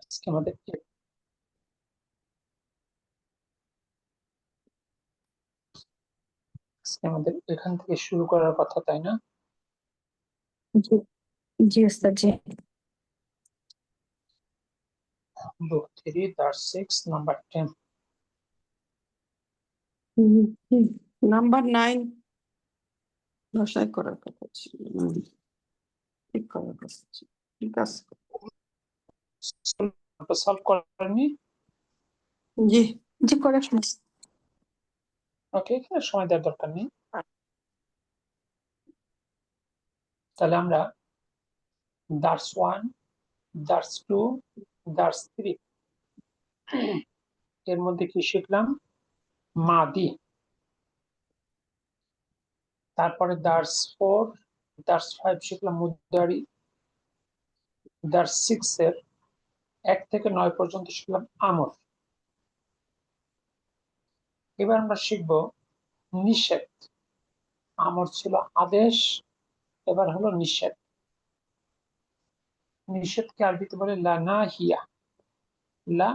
আজকে আমাদের এখান থেকে শুরু করার কথা, তাই না? জি জি ওস্তাদ জি। বুক 3 দার্স 6 নাম্বার 10। নাম্বার 9 ধসাই করার কথা ছিল। ঠিক করার কথা ছিল। ঠিক আছে সলভ করেননি? জি জি করে ফেলছি। ওকে, এখানে সময় দেওয়ার দরকার নেই। তাহলে আমরা দার্স 1, দার্স 2, দার্স 3 এর মধ্যে কি শিখলাম? মাদি। তারপরে দার্স 4, দার্স 5 শিখলাম মুদ্দারি। দার্স 6 এর 1 থেকে 9 পর্যন্ত শিখলাম আমর। এবার আমরা শিখব নিষেধ। আমর ছিল আদেশ, এবার হলো নিষেধ। নিষেধকে আরবিতে বলে লা নাহিয়া। লা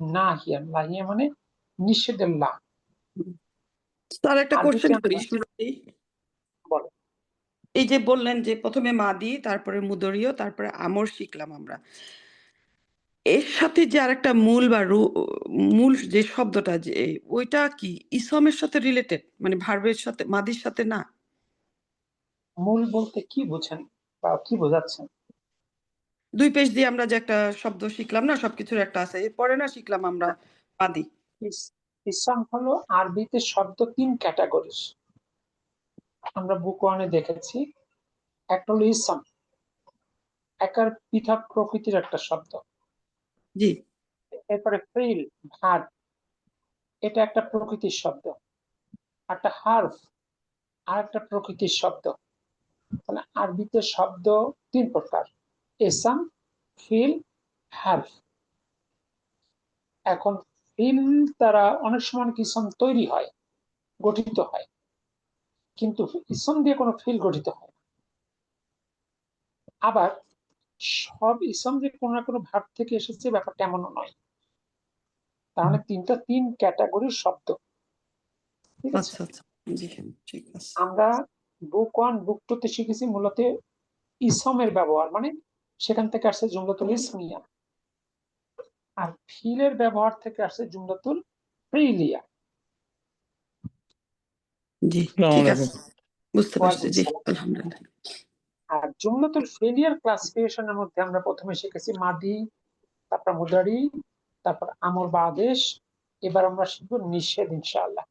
নাহিয়া, লাহিয়া মানে নিষেধের লা। স্যার একটা কোশ্চেন আরবিতে করি আমরা শুরুতেই। বলো। এই যে বললেন যে প্রথমে মাদি, তারপরে মুদরিয়, তারপরে আমর শিখলাম আমরা। এর সাথে যে আরেকটা মূল বা মূল যে শব্দটা, যে ওইটা কি ইসমের সাথে রিলেটেড, মানে ভার্বের সাথে, মাদির সাথে না? মূল বলতে কি বোঝেন বা কি বোঝাচ্ছেন? 2 পেজ দিয়ে আমরা যে একটা শব্দ শিখলাম না, সবকিছুর একটা আছে, এরপরে না শিখলাম আমরা মাদি। ইসম হলো আরবিতে শব্দ 3 ক্যাটাগরির। আমরা বুক 1-এ দেখেছি। একটা হলো ইসম, একার পৃথক প্রকৃতির একটা শব্দ। জি এরপরে ফিল, ভার্ব, এটা একটা প্রকৃতির শব্দ। একটা হার্ফ, আর একটা প্রকৃতির শব্দ। তাহলে আরবিতে শব্দ 3 প্রকার: ইসম, ফিল, হার্ফ। এখন ফিল দ্বারা অনেক সময় ইসম তৈরি হয়, গঠিত হয়, কিন্তু ইসম দিয়ে কোনো ফিল গঠিত হয় না। আবার সব ইসম যে কোনো না কোনো ভাব থেকে এসেছে ব্যাপারটা এমনও নয়। তাহলে 3 ক্যাটাগরির শব্দ। ঠিক আছে, আচ্ছা আচ্ছা জি ঠিক আছে। আমরা বুক 1, বুক 2-তে শিখেছি মূলত ইসমের ব্যবহার, মানে সেখান থেকে আসছে জুমলাতুল ইসমিয়া। আর ফিলের ব্যবহার থেকে আসছে জুমলাতুল ফিলিয়া। জি ঠিক আছে, বুঝতে পারছি। জি আলহামদুলিল্লাহ। আর জুমলাতুল ফিলিয়ার ক্লাসিফিকেশনের মধ্যে আমরা প্রথমে শিখেছি মাদি, তারপর মুদারি, তারপর আমর বা আদেশ। এবার আমরা শিখবো নিষেধ ইনশাআল্লাহ।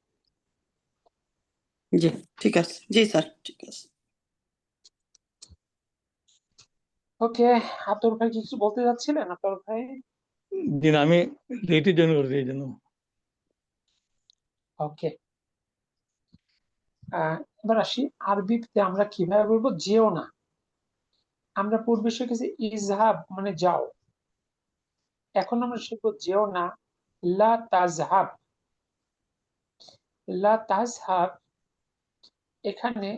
জি ঠিক আছে। জি স্যার ঠিক আছে। ওকে, আতর ভাই কিছু বলতে যাচ্ছিলেন? আতর ভাই? জি না, আমি লেটে জয়েন করছি এই জন্য। ওকে, এবার আসি আরবিতে আমরা কিভাবে বলবো যেও না। আমরা পূর্বে শিখেছি ইজহাব মানে যাও। এখন আমরা শিখবো যেও না, লা তাজহাব। লা তাজহাব, এখানে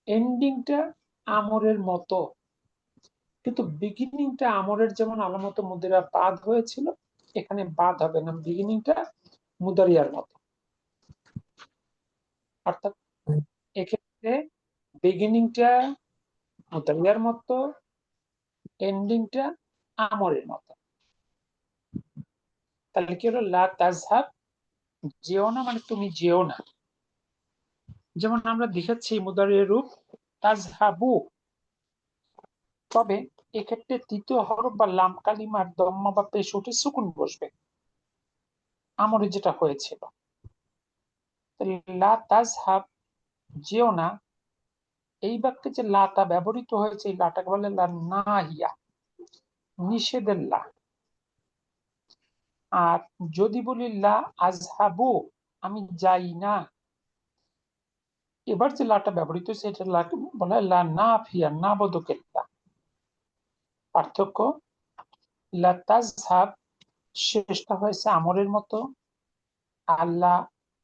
এন্ডিংটা আমরের মতো, কিন্তু বিগিনিংটা আমরের যেমন আলামত মুদ্রা বাদ হয়েছিল, এখানে বাদ হবে না, বিগিনিংটা মুদারিয়ার মতো। অর্থাৎ এক্ষেত্রে বিগিনিংটা মুদারিয়ার মতো, এন্ডিংটা আমরের মতো। তাহলে কি হলো? লা তাজহাব, যেও না মানে তুমি যেও না। যেমন আমরা দেখেছি মুদারির রূপ তাজহাবু। তবে এক্ষেত্রে তৃতীয় হরফ বা লাম কালিমার দম্মা বা পেশ উঠে সুকুন বসবে, আমরে যেটা হয়েছিল। লা তাজহাব, যেও না, এই বাক্যে যে লাটা ব্যবহৃত হয়েছে, এই লাটাকে বলে লা নাহিয়া, নিষেধের লা। আর যদি বলি লা আজহাবু, আমি যাই না, এবার যে লাটা ব্যবহৃত হয়েছে এটা বলা হয় লা নাফিয়া, না বোধকের লা। পার্থক্য, লা তাজহাব শেষটা হয়েছে আমরের মতো, আল্লাহ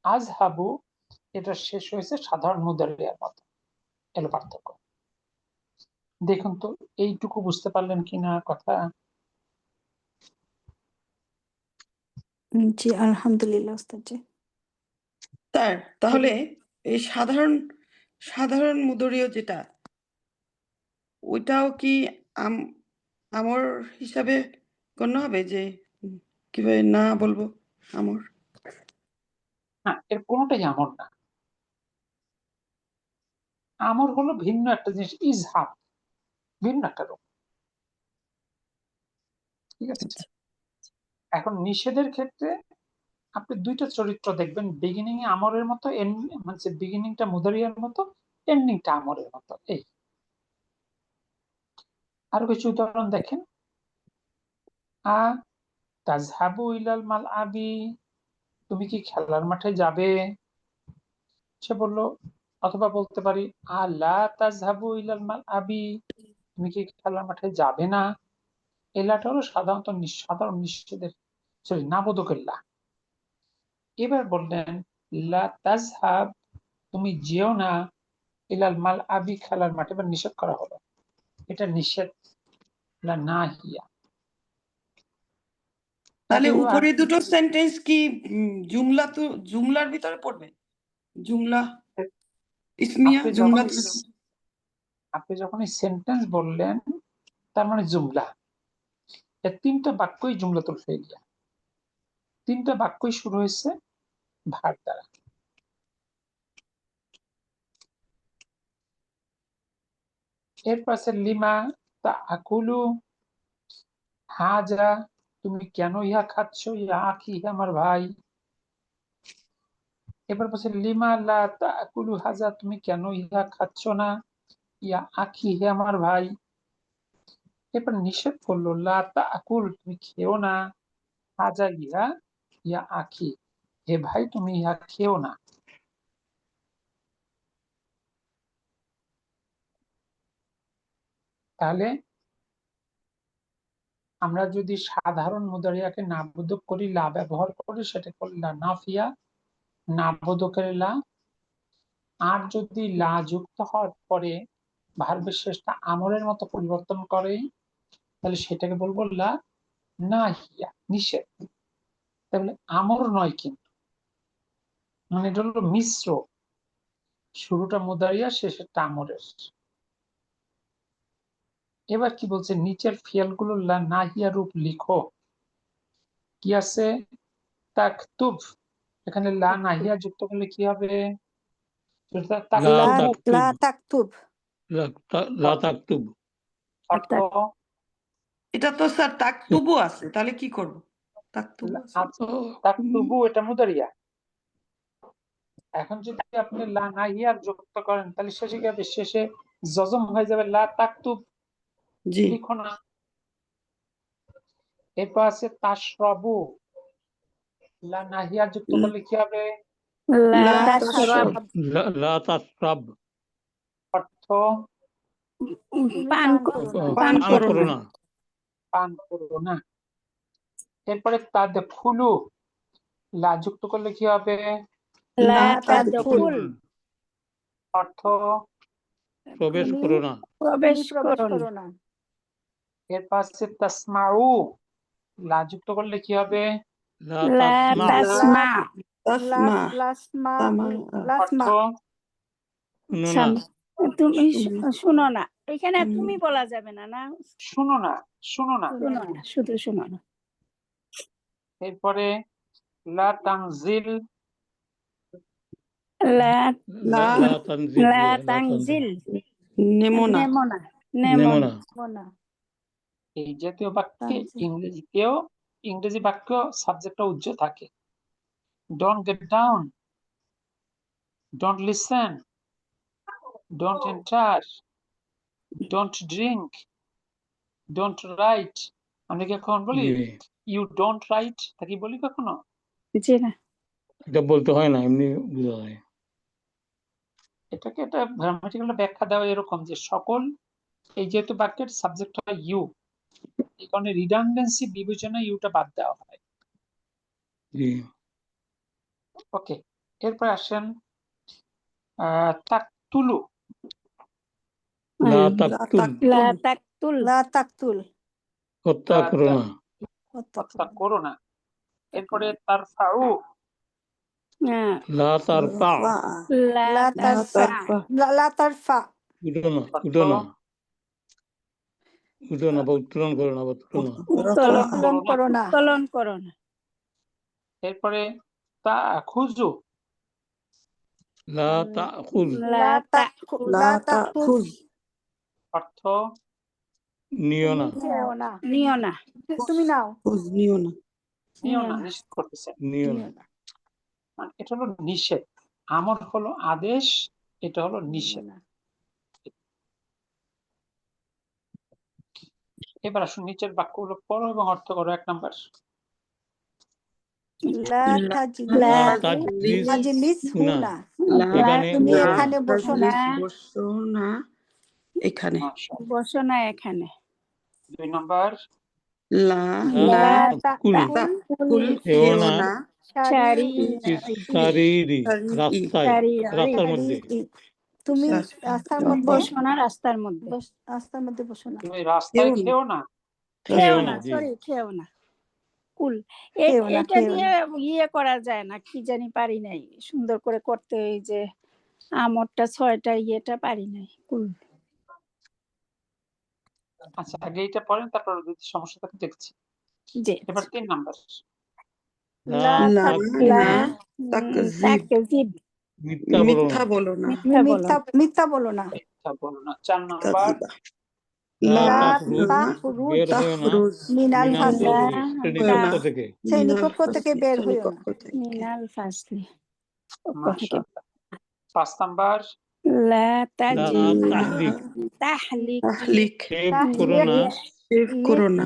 আজহাবু এটা শেষ হয়েছে সাধারণ মুদারিয়ার মতো। এলো পার্থক্য। দেখুন তো এইটুকু বুঝতে পারলেন কিনা কথা? জি আলহামদুলিল্লাহ ওস্তাদ জি। স্যার তাহলে এই সাধারণ সাধারণ মুদরীয় যেটা ওইটাও কি আমর হিসাবে গণ্য হবে যে কিভাবে না বলবো আমর? না, এর কোনোটাই আমর না। আমর হলো ভিন্ন একটা জিনিস, ইজহাব ভিন্ন একটা রূপ। ঠিক আছে, আচ্ছা এখন নিষেধের ক্ষেত্রে আপনি দুইটা চরিত্র দেখবেন, বিগিনিং এ আমরের মতো, মানে বিগিনিংটা মুদারিয়ার মতো, এন্ডিংটা আমরের মতো। এই আরো কিছু উদাহরণ দেখেন। আ তাজহাবু ইলাল মাল আবি, তুমি কি খেলার মাঠে যাবে? সে বলল, অথবা বলতে পারি আলা তাজহাবু ইলাল মাল আবি, তুমি কি খেলার মাঠে যাবে না? এলাটা হলো সাধারণত সাধারণ নিষেধের, সরি নাবোধকের লা। এবার বললেন লা তাজহাব, তুমি যেও না, ইলাল মাল আবি, খেলার মাঠে, বা নিষেধ করা হলো, এটা নিষেধ, লা নাহিয়া। তাহলে এবার উপরে দুটো সেন্টেন্স কি জুমলা তো জুমলার ভিতরে পড়বে? জুমলা ইসমিয়া আপনি জুমলা যখন আপনি যখন এই সেন্টেন্স বললেন, তার মানে জুমলা, এর তিনটা বাক্যই জুমলাতুল ফেলিয়া, তিনটা বাক্যই শুরু হয়েছে ভার দ্বারা। এরপর আছে লিমা তা আকুলু হাজা, তুমি কেন ইহা খাচ্ছ, ইয়া আখি, হে আমার ভাই। এবার বলছে লিমা লা তা আকুলু হাজা, তুমি কেন ইহা খাচ্ছ না, ইয়া আখি, হে আমার ভাই। এরপর নিষেধ করলো লা তা আকুল, তুমি খেও না, হাজা ইহা, ইয়া আখি, হে ভাই তুমি ইহা খেও না। তাহলে আমরা যদি সাধারণ মুদারিয়াকে নাবোধক করি, লা ব্যবহার করি, সেটা করলে লা নাফিয়া, নাবোধকের লা। আর যদি লা যুক্ত হওয়ার পরে ভার্বের শেষটা আমরের মতো পরিবর্তন করে, তাহলে সেটাকে বলবো লা নাহিয়া, নিষেধ। তাহলে আমর নয় কিন্তু, মানে এটা হলো মিশ্র, শুরুটা মুদারিয়া, শেষেরটা আমরের। এবার কি বলছে, নিচের ফিয়ালগুলো লা নাহিয়া রূপ লিখো। কি আছে, তাকতুব, এখানে লা নাহিয়া যুক্ত করলে কি হবে, লা লা তাকতুব, লা তাকতুব, লা তাকতুব, অর্থ এটা তো স্যার তাকতুবু আছে, তাহলে কি করব? তাকতুবু আছে তাকতুবু, এটা মুদারিয়া। এখন যদি আপনি লা নাহিয়া যুক্ত করেন, তাহলে শেষে কি হবে, শেষে জজম হয়ে যাবে, লা তাকতুব, জি লিখো না। এরপর আছে তাশরাবু, লা নাহিয়া যুক্ত করলে কি হবে, লা লা তাশরাব, লা তাশরাব, অর্থ পান পান পান করো করো না। না। পান করো না। এরপরে তাদখুলু, লা যুক্ত করলে কি হবে, লা লা তাদখুল, তাদখুল, অর্থ প্রবেশ করো না। প্রবেশ করো না। এরপর আছে তাসমাউ, লা যুক্ত করলে কি হবে, লা লা তাসমা, তাসমা, তাসমা অর্থ শুনো না। তুমি শুনো না, এখানে হুম। তুমি বলা যাবে না, না শুনো না, শুনো না। শুনো না, শুধু শুনো না। এরপরে লা তানজিল, লা লা তানজিল, লা লা তানজিল, নেমো না। নেমো না, নেমো না। নেমো না। এই জাতীয় বাক্যে তানজিল। ইংরেজি বাক্য সাবজেক্টটা উজ্জ্ব থাকে। Don't get down, don't listen, don't enter, don't drink, don't write. আমরা কি এখন বলি জি, ইউ ডোন্ট রাইট, তা কি বলি কখনো? জি না, এটা বলতে হয় না, এমনি বোঝা যায়। এটাকে একটা গ্রামাটিক্যাল ব্যাখ্যা দেওয়া এরকম যে সকল, এই যেহেতু বাক্যের সাবজেক্ট হয় ইউ, এই কারণে রিডান্ডেন্সি বিবেচনায় ইউটা বাদ দেওয়া হয়। জি, ওকে, এরপর আসেন তাকতুলু, লা তাকতুল, লা তাকতুল, লা তাকতুল, হত্যা করো না। হত্যা করো না। এরপরে তারফাউ, হ্যাঁ, লা তারফা, লা লা তারফা, লা তারফা উঠো না, অর্থ উঠো না, উঠো না বা উত্তোলন করো না বা তুলো না। উত্তোলন উত্তোলন করো না উত্তোলন করো না। এরপরে তাখুযু, লা তাখুজ, লা লা তাখুজ অর্থ নিও না, নিও না নিও না। তুমি নাও নিও না। নিও না, নিষেধ করতেছে। নিও না। নিও না মানে এটা হলো নিষেধ, আমর হলো আদেশ, এটা হলো নিষেধ। এবার আসুন নিচের বাক্যগুলো পড়ো এবং অর্থ করো। 1 নাম্বার, লা লা তাজলিস তাজলিস হুনা, হুনা এখানে তুমি বসো না। এখানে বসো না বসো না এখানে। মাশাআল্লাহ। বসো না এখানে। 2 নাম্বার, লা লা লা কুল, কুল খেও খেও না না সারি সারিরি, রাস্তায়, রাস্তার মধ্যে। তুমি রাস্তার মধ্যে বসো না রাস্তার মধ্যে। রাস্তার মধ্যে বসো না তুমি রাস্তায় খেও না। খেও খেও না, না, জি। সরি খেও না। কুল খেও না, এটা খেও দিয়ে ইয়ে করা যায় না, কি জানি পারি নাই সুন্দর করে করতে, এই যে আমরটা 6টা ইয়েটা পারি নাই। কুল আচ্ছা, আগে এটা পড়েন, তারপর যদি সমস্যা থাকে দেখছি। যে এবার 3 নাম্বার, লা লা তাকযিব, না তাকযিব, তাকযিব, মিথ্যা বলো না। মিথ্যা বলো না। মিথ্যা বলো। মিথ্যা বলো না মিথ্যা বলো না। 4 নাম্বার, কাযিবা। লা লা তাখরুজ, তাখরুজ বের হয়েও না তাখরুজ মিনাল মিনাল ফাসলি ফাসলি, শ্রেণীকক্ষ থেকে। শ্রেণীকক্ষ থেকে বের হইও না শ্রেণীকক্ষ থেকে। মিনাল ফাসলি পক্ষ থেকে। মাশাআল্লাহ। 5 নাম্বার, লা লা তাজলিক, তাহলিক, তাহলিক, তাহলিক, সেভ করো না, সেভ করো না।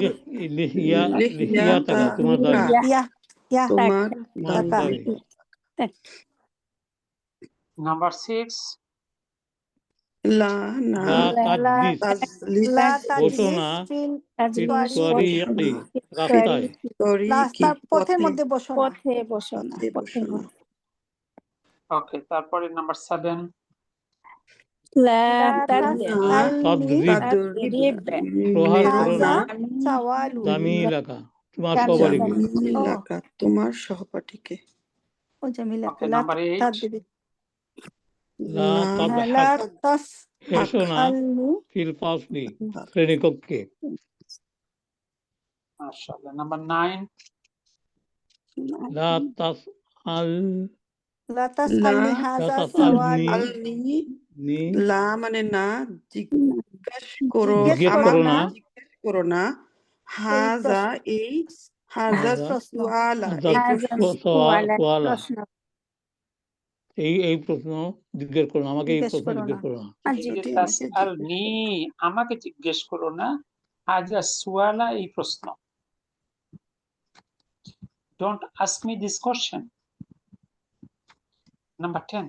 লিহিয়া লিহিয়া থাকা তোমার দাড়ি, ইয়া ইয়া তোমার তোমার দাড়ি। দাড়ি। নাম্বার 6, লা না লা তাজলিস, তাজলিস, লা বসো তাজলিস না ফিল ফিল তোয়ারিকি তোয়ারিকি, রাস্তায়। রাস্তার পথের মধ্যে বসো না পথে বসো না। পথে বসো না। ওকে। তারপরে নাম্বার 7, লা লা তাদরিব, তাসআলনি তাদরিব, প্রহার করো না হাযা সাওয়ালু জামিলাকা, তোমার জামিলাকা। সহপাঠীকে। জামিলাকা, তোমার সহপাঠীকে। ও জামিলা ওকে। লা নাম্বার 8, তাদরিব লা লা তাদহাক, হেসো না তাসআলনি ফিল ফাসলি, শ্রেণীকক্ষে। মাশাআল্লাহ। নাম্বার 9, লা তাসআল, লা তাসআলনি লা হাযা তাসআলনি, সাওয়ালু আলনি, নি, লা মানে না, জিজ্ঞেস করো জিজ্ঞেস করো না, জিজ্ঞেস করো না। হাজা এই, হাজা হাজা প্রশ্ন সুআলা হাজা এই হাযা প্রশ্ন। সুআলা, সুআলা, প্রশ্ন। এই প্রশ্ন জিজ্ঞেস করো না, আমাকে এই জিজ্ঞেস প্রশ্ন করো জিজ্ঞেস না। করো না। এই যে এটি আমাকে তাসআলনি, আমাকে জিজ্ঞেস করো না, হাযা সুআলা, এই প্রশ্ন। Don't ask me this question. Number 10,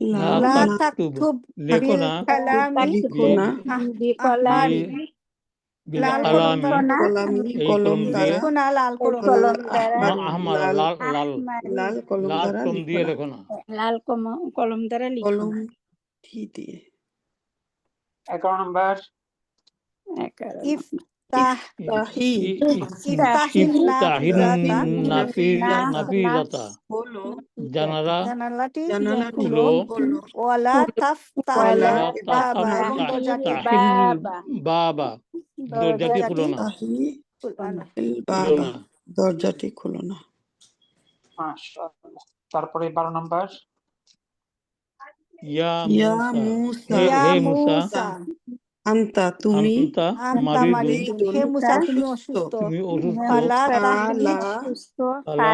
লা লা তাকতুব, তাকতুব লেখো বিল না কালামি লিখো না বিকলামি, বিল লাল কলম কালামি, দ্বারা কলামি, এই কলম কলম দিয়ে, দ্বারা, লিখো না লাল কলম কলম দ্বারা, আহমার, লাল লাল লাল আহমারি, লাল কলম লাল দ্বারা কলম লিখো দিয়ে না। লেখো না। লাল কলম দ্বারা লিখো কলম না। দিয়ে 11 নাম্বার, 11 ইফতাহ তাহি ইফতাহিন ইফতাহিন নাফিজাতা নাফিজাতা, হলো জানালাটি জানালাটি খুলো হলো ওয়ালা তাফতাহিল ওয়ালা বাবা এবং দরজাটি তাফতাহিল বাবা, দরজাটি খুলো না, তাহি খুলো না। খুলো বাবা, না। দরজাটি খুলো না। মাশাআল্লাহ। তারপরে 12 নাম্বার, ইয়া ইয়া মুসা, মুসা, হে মুসা, আন্তা তুমি, আন্তা আনতা মারিদুন, মারিদুন হে মুসা তুমি অসুস্থ তুমি অসুস্থ, ফালা ফালা তাখরিজ সুস্থ, ফালা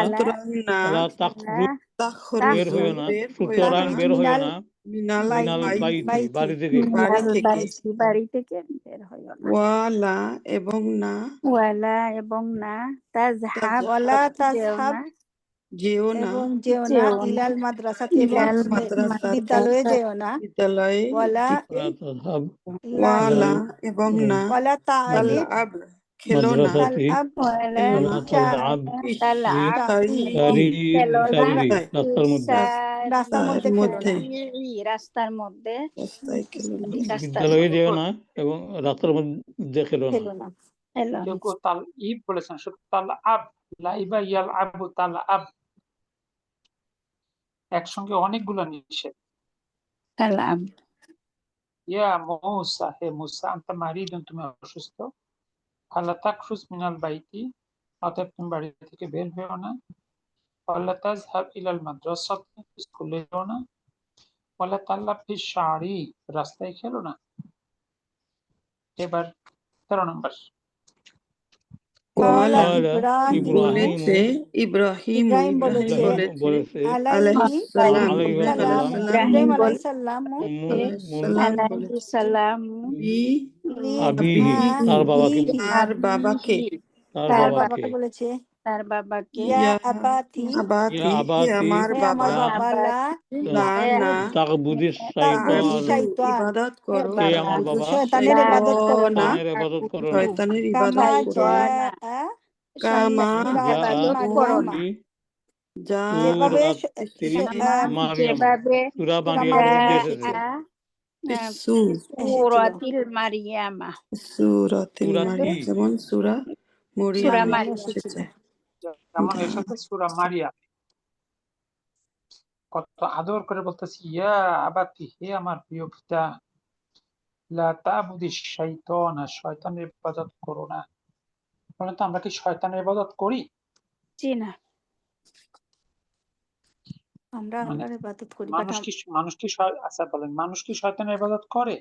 না ফালা তাখরুজ, তাখরুজ, বের হইও না, বের হইও সুতরাং না, বের হইও মিনাল না, মিনাল মিনাল বাইতি, বাড়ি থেকে। বাড়ি থেকে। বাড়ি থেকে বের হইও না। ওয়ালা এবং না, ওয়ালা এবং না, তাজহাব, ওয়ালা যেও তাজহাব না, যেও না, এবং যেও না যেও না, ইলাল মাদ্রাসাতে এবং ইলাল মাদ্রাসাতে, বিদ্যালয়ে যেও না বিদ্যালয়ে ওয়ালা দিকে। ওয়ালা তাযহাব ওয়ালা এবং না, ওয়ালা তালিব তালআব খেলো না, মাদ্রাসাতি, তালআব ওয়ালা ওয়ালা তালআব তালআব, সারি খেলো না, সারি, রাস্তার মধ্যে, রাস্তার মধ্যে খেলো না রাস্তার মধ্যে, রাস্তায় খেলো না। রাস্তার বিদ্যালয়ে মধ্যে। যেও না এবং রাস্তার মধ্যে খেলো না। খেলো না আল্লাহ কেউ হাফেজ। কেউ তাল ইব বলেছেন, শুধু তাল আব, লাইবা ইয়াল আবু তাল আব, একসঙ্গে অনেকগুলো নিষেধ। আল্লাহ হাফেজ। ইয়া মুসা, হে মুসা, আনতা মারিদুন, তুমি অসুস্থ, ফালা তাখরুজ মিনাল বাইতি, অতএব তুমি বাড়ি থেকে বের হও না, ওয়ালা তাযহাব ইলাল মাদ্রাসাতি, স্কুলে যাও না, ওয়ালা তাল্লাব ফি শারি, রাস্তায় খেলো না। এবার 13 নম্বর। قال কলা قال إبراهيم বলেছে إبراهيم ইব্রাহিম বলেছে, বলেছে আলাইহি আলাইহিসসালাম عليه সালাম, السلام ইব্রাহিম ইব্রাহিম আলাইহিস সালাম সালাম আলাইহিস সালাম বি লি أبيه তার বাবাকে আবিহি, তার বাবাকে তার তার তার বাবাকে বাবাকে বলেছে, তার বাবাকে ইয়া ইয়া আবাতি, আবাতি ইয়া হে আবাতি আমার হে বাবা আমার বাবা, লা লা না তাকবুদিস তা'বুদি শাইতান, শাইতান, ইবাদত করো হে আমার তাকবুদু বাবা, শয়তানের ইবাদত করো না, শয়তানের ইবাদত করো না, শয়তানের কামা ইবাদত করো না জাআ কামা ফিসূরাতি করো না, মারইয়ামা, যা যেভাবে সূরাতুল মারইয়াম, যেভাবে সূরা সূরা মারইয়ামের মধ্যে মারইয়ামে এসেছে। এসেছে, ফিসু এসেছিল। সূরাতিল মারিয়ামা, সূরাতিল সূরা কি? মারিয়াম, যেমন সূরা সূরা মরিয়মে মারইয়ামে মারিয়াম। এসেছিল। এসেছে। যেমন এসেছে সূরা মারিয়াম। কত আদর করে বলতেছি, ইয়া আবাতি, হে আমার প্রিয় পিতা, লা তা'বুদিস শাইতান, শয়তানের ইবাদত করো না। বলেন তো আমরা কি শয়তানের ইবাদত করি? জি না। আমরা মানে আল্লাহর ইবাদত করি, মানুষ কি মানুষ কি আচ্ছা বলেন, মানুষ কি শয়তানের ইবাদত করে?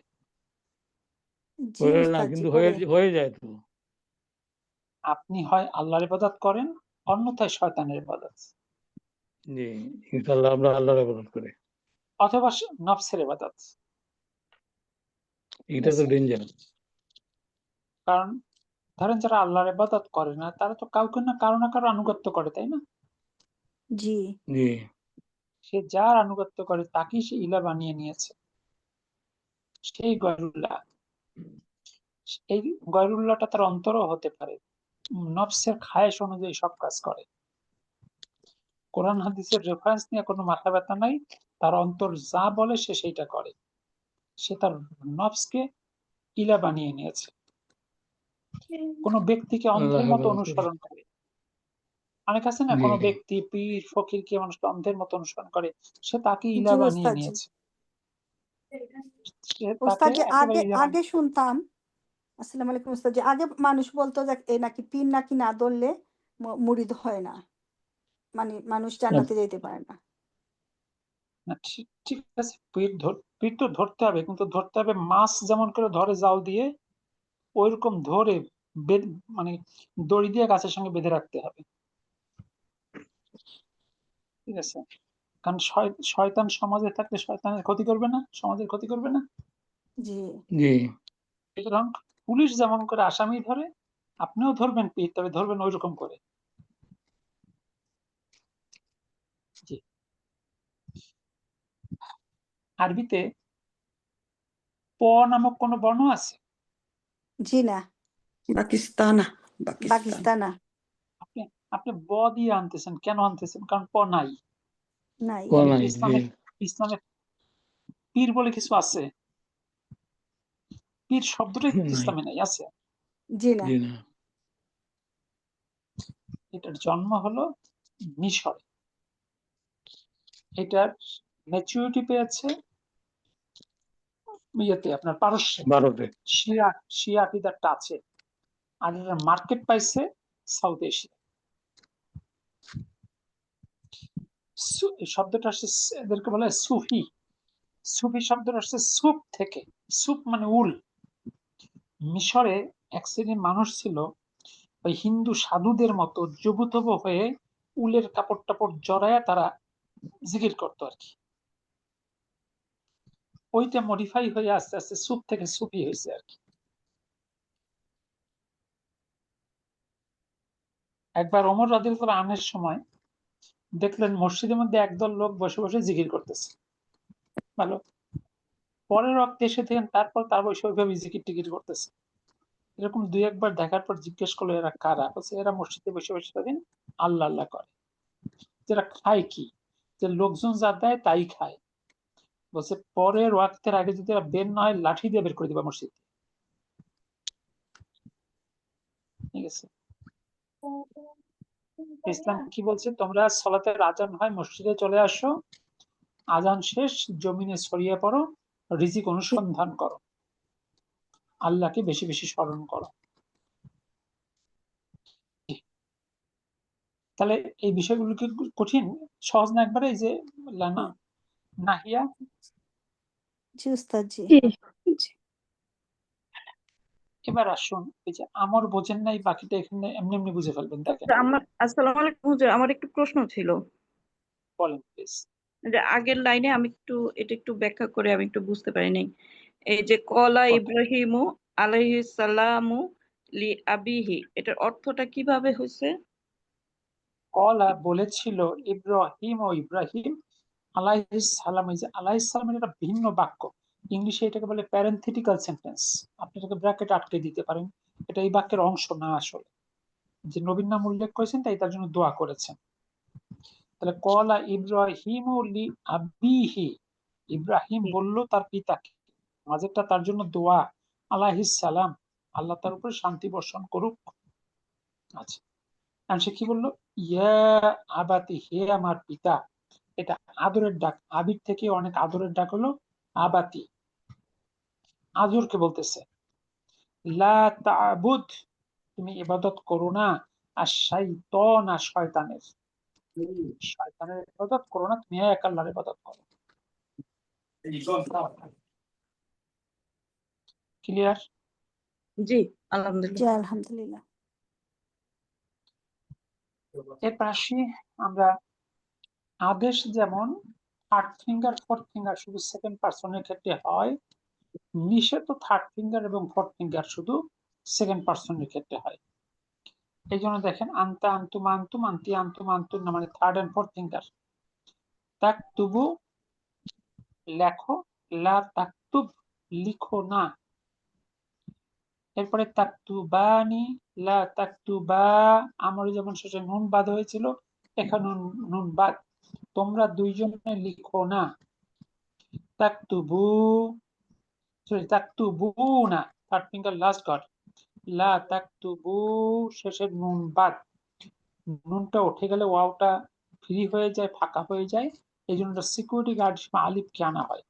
জি করে না, উস্তাদ জি কিন্তু করে। হয়ে যায় তো। আপনি হয় আল্লাহর ইবাদত করেন, অন্যথায় শয়তানের ইবাদত, জি, ইনশাআল্লাহ আমরা আল্লাহর ইবাদত করি। অথবা নফসের ইবাদত। এটা তো ডেঞ্জার। কারণ ধরেন যারা আল্লাহর ইবাদত করে না, তারা তো কাউকে না কারো আনুগত্য করে, তাই না? জি জি সে যার আনুগত্য করে তাকেই সে ইলা বানিয়ে নিয়েছে, সেই গয়রুল্লাহ। এই গয়রুল্লাহটা তার অন্তরও হতে পারে, নফসের খায়েশ অনুযায়ী সব কাজ করে। কোরআন হাদিসের রেফারেন্স নিয়ে কোনো মাথা ব্যথা নাই, তার অন্তর যা বলে সে সেইটা করে। সে তার নফসকে ইলা বানিয়ে নিয়েছে। কোনো ব্যক্তিকে অন্ধের আল্লাহর মতো ইবাদত করি। অনুসরণ করে, অনেক আছে না, জি কোনো ব্যক্তি পীর ফকিরকে মানুষকে অন্ধের মতো অনুসরণ করে, সে তাকে ইলা জি বানিয়ে উস্তাদ জি। নিয়েছে। সে উস্তাদ তাকে জি, একেবারে আগে ইলা আগে শুনতাম, আসসালামু আলাইকুম উস্তাদ জি, আগে মানুষ বলতো যে এ নাকি পীর নাকি না ধরলে মুরিদ হয় না, মানে মানুষ জান্নাতে যেতে পারে না। না, ঠিক আছে, পীর তো ধরতে হবে, কিন্তু ধরতে হবে মাছ যেমন করে ধরে জাল দিয়ে, ওইরকম ধরে মানে দড়ি দিয়ে গাছের সঙ্গে বেঁধে রাখতে হবে, ঠিক আছে? কারণ শয়তান সমাজে থাকলে শয়তানের ক্ষতি করবে না, সমাজের ক্ষতি করবে না। জি জি সুতরাং পুলিশ যেমন করে আসামি ধরে, আপনিও ধরবেন পীর, তবে ধরবেন ওইরকম করে। জি, আরবিতে প নামক কোন বর্ণ আছে? জি না, পাকিস্তান পাকিস্তানা আপনি আপনি ব দিয়ে আনতেছেন, কেন আনতেছেন? কারণ প নাই। নাই। আপনি নাই। কি জি ইসলামে পীর বলে কিছু আছে? পীর শব্দটাই নাই। ইসলামে নাই, আছে? জি না। জি না। এটার জন্ম হলো মিশরে, এটার ম্যাচুরিটি পেয়েছে ইয়েতে, আপনার পারস্যে, ভারতে। শিয়া আকিদারটা আছে, আর এটার মার্কেট পাইছে সাউথ এশিয়া। এই শব্দটা আসছে, এদেরকে বলে সুফি। সুফি শব্দটা আসছে সুপ থেকে, সুপ মানে উল। মিশরে এক শ্রেণীর মানুষ ছিল, ওই হিন্দু সাধুদের মতো জবুতব হয়ে উলের কাপড় টাপড় জড়ায় তারা জিকির করতো আর কি। ওইটা মডিফাই হয়ে আস্তে আস্তে সুপ থেকে সুফি হয়েছে আর কি। একবার ওমর রাদিয়াল্লাহু আনহুর সময় দেখলেন মসজিদের মধ্যে একদল লোক বসে বসে জিকির করতেছে, ভালো। পরের ওয়াক্তে এসে দেখেন তারপর তার বসে ওইভাবে জিকির টিকির করতেছে। এরকম দুই একবার দেখার পর জিজ্ঞেস করলো এরা কারা? বলছে এরা মসজিদে বসে বসে থাকেন আল্লাহ আল্লাহ করে। এরা খায় কি? যে লোকজন যা দেয় তাই খায়। বলছে পরের ওয়াক্তের আগে যদি এরা বের না হয়, লাঠি দিয়ে বের করে দিবা মসজিদ। ঠিক আছে। ইসলাম কি বলছে? তোমরা সালাতের আজান হয় মসজিদে চলে আসো, আজান শেষ জমিনে ছড়িয়ে পড়ো, রিজিক অনুসন্ধান করো, আল্লাহকে বেশি বেশি স্মরণ করো। তাহলে এই বিষয়গুলো কি কঠিন? সহজ না একবারে? এই যে লানা নাহিয়া, জি উস্তাদ জি। জি জি। এবার আসুন এই যে আমর বোঝেন নাই, বাকিটা এখানে এমনি এমনি বুঝে ফেলবেন। দেখেন, আসসালামু আলাইকুম হুজুর, আমার একটু প্রশ্ন ছিল। বলেন প্লিজ। যে আগের লাইনে আমি এটা একটু ব্যাখ্যা করে আমি একটু বুঝতে পারিনি। এই যে কলা ইব্রাহিমু আলাইহিস সালামু লি আবিহি, এটার অর্থটা কিভাবে হয়েছে? কলা বলেছিল ইব্রাহিম ও ইব্রাহিম আলাইহিস সালাম। এই যে আলাইহিস সালাম এটা ভিন্ন বাক্য, ইংলিশে এটাকে বলে প্যারেন্থেটিক্যাল সেন্টেন্স। আপনি এটাকে ব্র্যাকেট আটকে দিতে পারেন, এটা এই বাক্যের অংশ না। আসলে যে নবীর নাম উল্লেখ করেছেন তাই তার জন্য দোয়া করেছেন। তাহলে কলা ইব্রাহিম লি আবিহি, ইব্রাহিম বলল তার পিতাকে, মাঝেরটা তার জন্য দোয়া, আলাইহিস সালাম, আল্লাহ তার উপর শান্তি বর্ষণ করুক। আচ্ছা, আর সে কি বললো? ইয়া আবাতি, হে আমার পিতা। এটা আদরের ডাক, আবির থেকে অনেক আদরের ডাক হলো আবাতি, আজরকে বলতেছে। লা তা'বুদ, তুমি ইবাদত করো না, আর শাইতান, আর শয়তানের, শয়তানের ইবাদত করো না, তুমি এক আল্লাহর ইবাদত করো। ক্লিয়ার? জি জি আলহামদুলিল্লাহ। আলহামদুলিল্লাহ। এর পাশে আমরা আদেশ যেমন থার্ড ফিঙ্গার ফোর্থ ফিঙ্গার শুধু সেকেন্ড পার্সনের ক্ষেত্রে হয়, নিষেধ থার্ড ফিঙ্গার এবং ফোর্থ ফিঙ্গার শুধু সেকেন্ড পার্সনের ক্ষেত্রে হয়। এই জন্য দেখেন আন্তা, আন্তুম, আন্তুম, আন্তি, আন্তুম, আন্তুম না, মানে থার্ড এন্ড ফোর্থ ফিঙ্গার। তাকতুবু, লেখো, লা তাকতুব, লিখো না। এরপরে তাকতুবানি, লা তাকতুবা, আমরে যেমন শেষে নুন বাদ হয়েছিল, এখানে নুন বাদ, তোমরা দুইজনে লিখো না। তাকতুবু, সরি তাকতুবু না, থার্ড ফিঙ্গার লাস্ট গট, লা তাকতুবু, শেষের নুন বাদ, নুনটা উঠে গেলে ওয়াওটা ফ্রি হয়ে যায়, ফাঁকা হয়ে যায়, এই জন্য সিকিউরিটি গার্ড হিসেবে আলিফকে আনা হয়।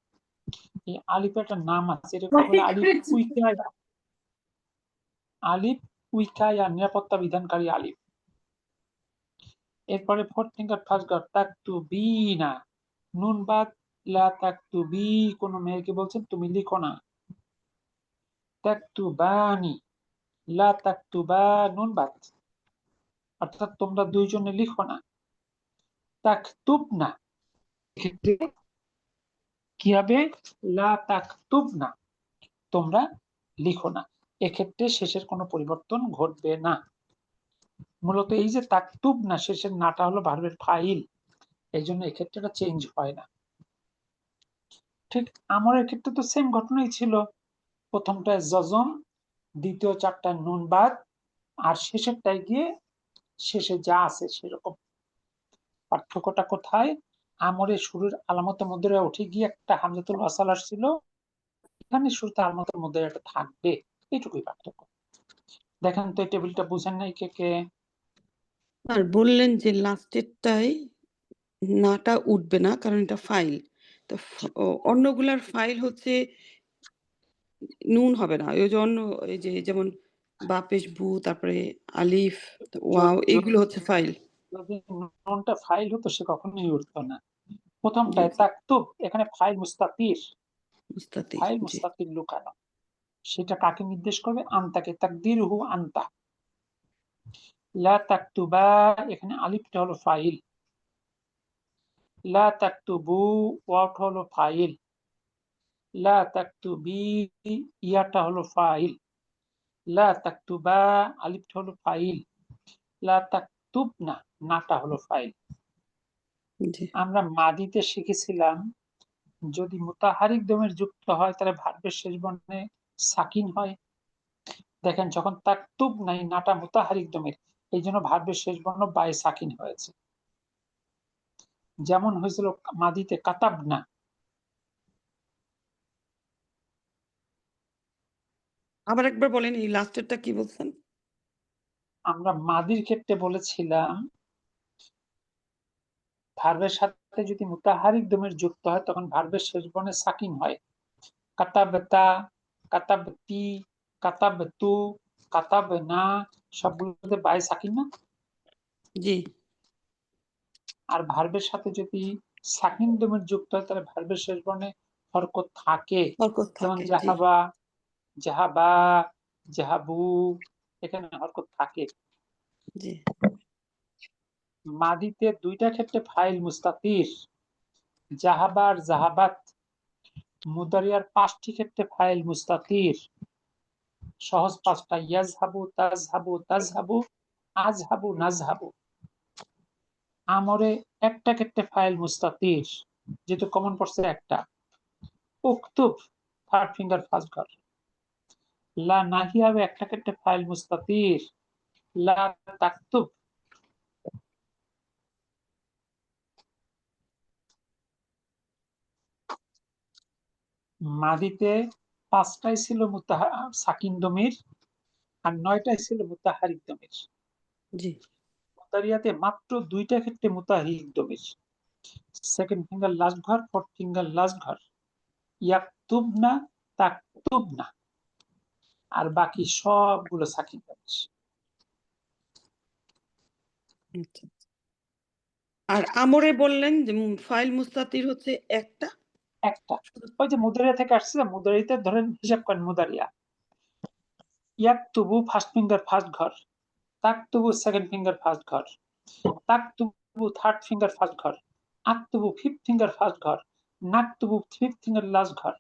এই আলিফের একটা নাম আছে, এটাকে বলে আলিফ উইকায়া, আলিফ উইকায়া, নিরাপত্তা বিধানকারী আলিফ। এরপরে ফোর্থ ফিঙ্গার ফার্স্ট গট, তাকতুবিনা, নুন বাদ, লা তাকতুবি, কোন মেয়েকে বলছেন তুমি লিখো না। তাকতুবানি, লা তাকতুবা, নুন বাদ, অর্থাৎ তোমরা দুইজনে লিখো না। তাকতুবনা, ক্ষেত্রে কি হবে? লা তাকতুবনা, তোমরা লিখো না। এক্ষেত্রে শেষের কোনো পরিবর্তন ঘটবে না। মূলত এই যে তাকতুবনা, শেষের নাটা হলো ভার্বের ফাইল, এই জন্য এক্ষেত্রে এটা চেঞ্জ হয় না। ঠিক আমরের ক্ষেত্রে তো সেম ঘটনাই ছিল, প্রথমটায় জজম, দ্বিতীয় চারটা নুন বাদ, আর শেষেরটায় গিয়ে শেষে যা আছে সেরকম। পার্থক্যটা কোথায়? আমরে শুরুর আলামতের মধ্যে উঠে গিয়ে একটা হামজাতুল ওয়াসাল আসছিল, এখানে শুরুতে আলামতের মধ্যে একটা থাকবে, এইটুকুই পার্থক্য। দেখেন তো এই টেবিলটা বুঝেন নাই কে কে? আর বললেন যে লাস্টেরটাই নাটা উঠবে না কারণ এটা ফাইল, তো অন্যগুলার ফাইল হচ্ছে নুন হবে না, ওই যে অন্য এই যে যেমন বাপেশ বু, তারপরে আলিফ, ওয়াও, এগুলো হচ্ছে ফাইল। যদি নুনটা ফাইল হতো সে কখনোই উঠতো না। প্রথমটায় জি, তাকতুব, এখানে ফাইল মুস্তাতির, মুস্তাতির, ফাইল জি মুস্তাতির লুকানো, সেটা কাকে নির্দেশ করবে? আন্তাকে, তাকদিরুহু আন্তা। লা তাকতুবা, এখানে আলিফটা হলো ফাইল, লা তাকতুবু, ওয়াওটা হলো ফাইল, লা তাকতুবি, ইয়াটা হলো ফাইল, লা তাকতুবা, আলিফটা হলো ফাইল, লা তাকতুবনা, নাটা হলো ফাইল। জি। আমরা মাদিতে শিখেছিলাম যদি মুতাহারিক দমের যুক্ত হয় তাহলে ভার্বের শেষ বর্ণে সাকিন হয়। দেখেন যখন তাকতুব নাই, নাটা মুতাহারিক দমের, এই জন্য ভার্বের শেষ বর্ণ বায়ে সাকিন হয়েছে। যেমন হয়েছিল মাদিতে কাতাবনা। আবার একবার বলেন এই লাস্টেরটা কি বলছেন? আমরা মাদির ক্ষেত্রে বলেছিলাম ভার্বের সাথে যদি মুতাহারিক দমের যুক্ত হয় তখন ভার্বের শেষ বর্ণে সাকিন হয়। কাতাবতা, কাতাবতি, কাতাবতু, কাতাবনা সবগুলোতে বাই সাকিন না? জি। আর ভার্বের সাথে যদি সাকিন দমের যুক্ত হয় তাহলে ভার্বের শেষ বর্ণে হরকত থাকে। হরকত যেমন থাকে, জি। জাহাবা, জাহাবা, জাহাবু, এখানে হরকত থাকে। জি। মাদিতে দুইটা ক্ষেত্রে ফাইল মুস্তাতির, জাহাবার, জাহাবাত। মুদারিয়ার 5টি ক্ষেত্রে ফাইল মুস্তাতির, সহজ 5টা, ইয়াজহাবু, তাজহাবু, তাজহাবু, আজহাবু, নাজহাবু। আমরে একটা ক্ষেত্রে ফাইল মুস্তাতির, যেহেতু কমন পড়ছে একটা। উকতুব, থার্ড ফিঙ্গার ফার্স্ট ঘর। লা নাহিয়াবে একটা ক্ষেত্রে ফাইল মুস্তাতির, লা তাকতুব। মাদিতে 5টাই ছিল সাকিন দমির আর 9টাই ছিল মুতাহারিক দমির। জি। মুদারিয়াতে মাত্র 2টা ক্ষেত্রে মুতাহারিক দমির, সেকেন্ড ফিঙ্গার লাস্ট ঘর, ফোর্থ ফিঙ্গার লাস্ট ঘর। ইয়াকতুবনা, তাকতুবনা, আর বাকি সবগুলো সাকিন দমির। আচ্ছা। আর আমরে বললেন যে ফাইল মুস্তাতির হচ্ছে একটা। একটা, ওই যে মুদারিয়া থেকে আসছে, মুদারিয়াতে ধরেন হিসাব করেন মুদারিয়া। ইয়াকতুবু ফার্স্ট ফিঙ্গার ফার্স্ট ঘর, তাকতুবু সেকেন্ড ফিঙ্গার ফার্স্ট ঘর, তাকতুবু থার্ড ফিঙ্গার ফার্স্ট ঘর, আকতুবু ফিফথ ফিঙ্গার ফার্স্ট ঘর, নাকতুবু ফিফথ ফিঙ্গার লাস্ট ঘর।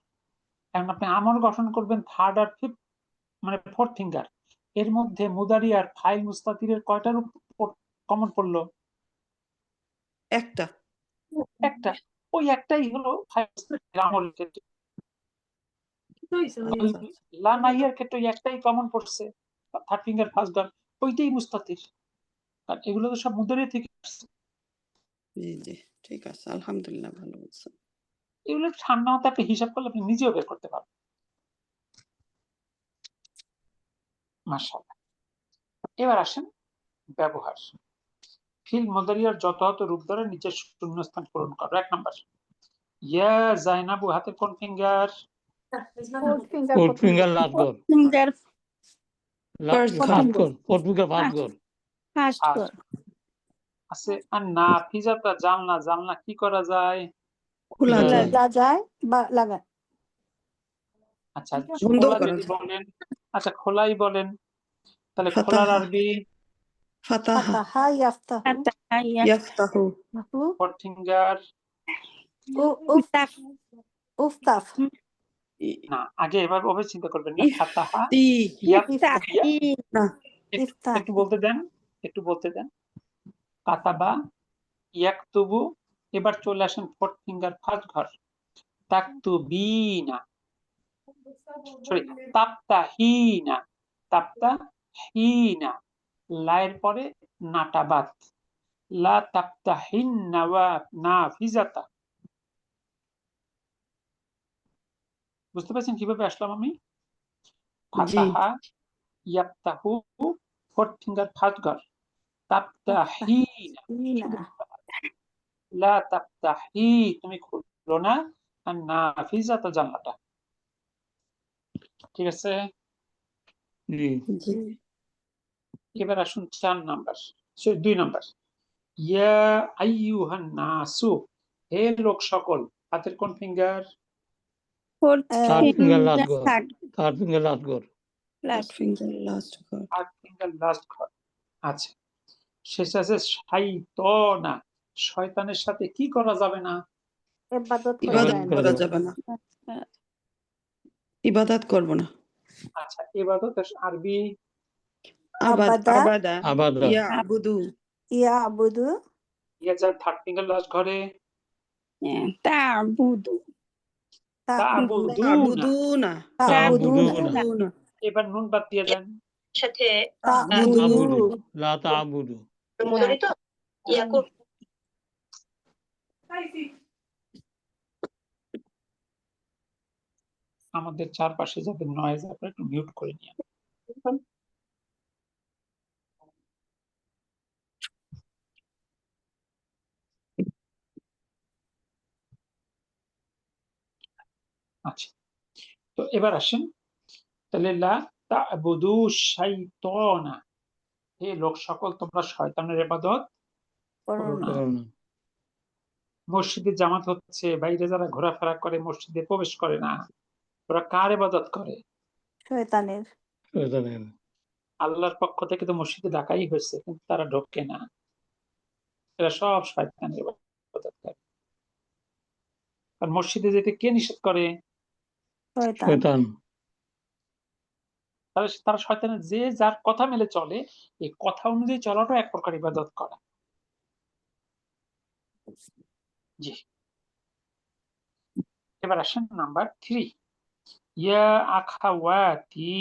এখন আপনি আমল গঠন করবেন থার্ড আর ফিফথ মানে ফোর্থ ফিঙ্গার। এর মধ্যে মুদারিয়ার ফাইল মুস্তাতিরের কয়টার কমন পড়লো? একটা। একটা। ওই একটাই হলো ফাইল মুস্তাতির আমলের ক্ষেত্রে। লা নাহিয়ার ক্ষেত্রে ওই একটাই কমন পড়ছে, থার্ড ফিঙ্গার ফার্স্ট ঘর, ওইটাই মুস্তাতির। আর এগুলো তো সব মুদারিয়া থেকে আসছে। জি জি, ঠিক আছে, আলহামদুলিল্লাহ, ভালো বলছেন। এগুলো ঠান্ডা মাথায় আপনি হিসাব করলে আপনি নিজেও বের করতে পারবেন। মাশাআল্লাহ। এবার আসেন ব্যবহার। ফিল মুদারিয়ার যথাযথ রূপ দ্বারা নিচের শূন্যস্থান পূরণ করো। 1 নাম্বার, ইয়া জাইনাবু হাতের কোন finger? Fourth finger, fourth finger last ঘর, ফিঙ্গার First ফার্স্ট ঘর। ঘর, ফোর্থ ফিঙ্গার ফার্স্ট ঘর। ফার্স্ট ঘর। আছে। আর নাফিজাতা, জানলা, জানলা কি করা যায়? খোলা খোলা যায়। খোলা যায় বা লাগা। আচ্ছা, বন্ধ খোলা করা যদি যায়। বলেন, আচ্ছা খোলাই বলেন, তাহলে খোলার ফাতাহা। আরবি? ফাতাহা। ফাতাহা, ইয়াফতাহু, ইয়াফতাহু। Fourth finger? ইফতাহ। উফতাহ, না, আগে এবার ওভাবে চিন্তা করবেন না। ফাতাহা, ইফতাহ। না, ইফতাহ, একটু বলতে দেন, একটু বলতে দেন। কাতাবা, ইয়াকতুবু। এবার চলে আসেন ফোর্থ ফিঙ্গার ফার্স্ট ঘর, তাকতুবিনা, সরি তাপ্তাহিনা, তাপ্তাহিনা। লায়ের পরে নাটাবাত, লা তাপ্তাহিন্না ওয়া নাফিজাতা। বুঝতে পারছেন কিভাবে আসলাম আমি? জি। ফাতাহা, ইয়াফতাহু, ফোর্থ ফিঙ্গার ফার্স্ট ঘর, তাপ্তাহিনা, ইনা, লা তাপ্তাহি, তুমি খুলো না, আর নাফিজাতা, জানলাটা। ঠিক আছে? জি। জি। এবার আসুন 4 নাম্বার, 2 নাম্বার, ইয়া আইয়ুহান নাসু, হে লোক সকল। হাতের কোন finger? Fourth third finger last finger, ঘর, থার্ড ফিঙ্গার লাস্ট ঘর। থার্ড ফিঙ্গার লাস্ট ঘর। থার্ড ফিঙ্গার লাস্ট ঘর। আচ্ছা, শেষে আছে শাইতানা, শয়তানের সাথে কি করা যাবে না? ইবাদত করা ইবাদত যায় না। করা যাবে না, ইবাদত করব না। আচ্ছা, ইবাদত আরবি? আবাদা, আবাদা, আবাদা, ইয়াবুদু। ইয়াবুদু, ইয়া যার থার্ড ফিঙ্গার লাস্ট ঘরে, তা'বুদু। তা'বুদুনা। তা'বুদুনা। তা'বুদুনা। এবার নুন বাদ দিয়ে দেন। সাথে তা'বুদু, লা তা'বুদু। মুদারিত ইয়াকুব আমাদের চারপাশে যাদের নয়েজ, আপনারা একটু মিউট করে নিয়ে। আচ্ছা, তো এবার আসেন, তাহলে লা তা'বুদু শাইতানা, হে লোক সকল তোমরা শয়তানের ইবাদত করো করো না। না। করো না। মসজিদে জামাত হচ্ছে, বাইরে যারা ঘোরাফেরা করে মসজিদে প্রবেশ করে না, ওরা কার ইবাদত করে? শয়তানের। শয়তানের। আল্লাহর পক্ষ থেকে তো মসজিদে ডাকাই হয়েছে, কিন্তু তারা ঢোকে না। এরা সব শয়তানের ইবাদত করে। আর মসজিদে যেতে কে নিষেধ করে? শয়তান। শয়তান। তারা শয়তানের, যে যার কথা মেলে চলে, এই কথা অনুযায়ী চলাটাও এক প্রকার ইবাদত করা। জি, এবার আসেন নাম্বার 3, ইয়া আখাওয়াতি,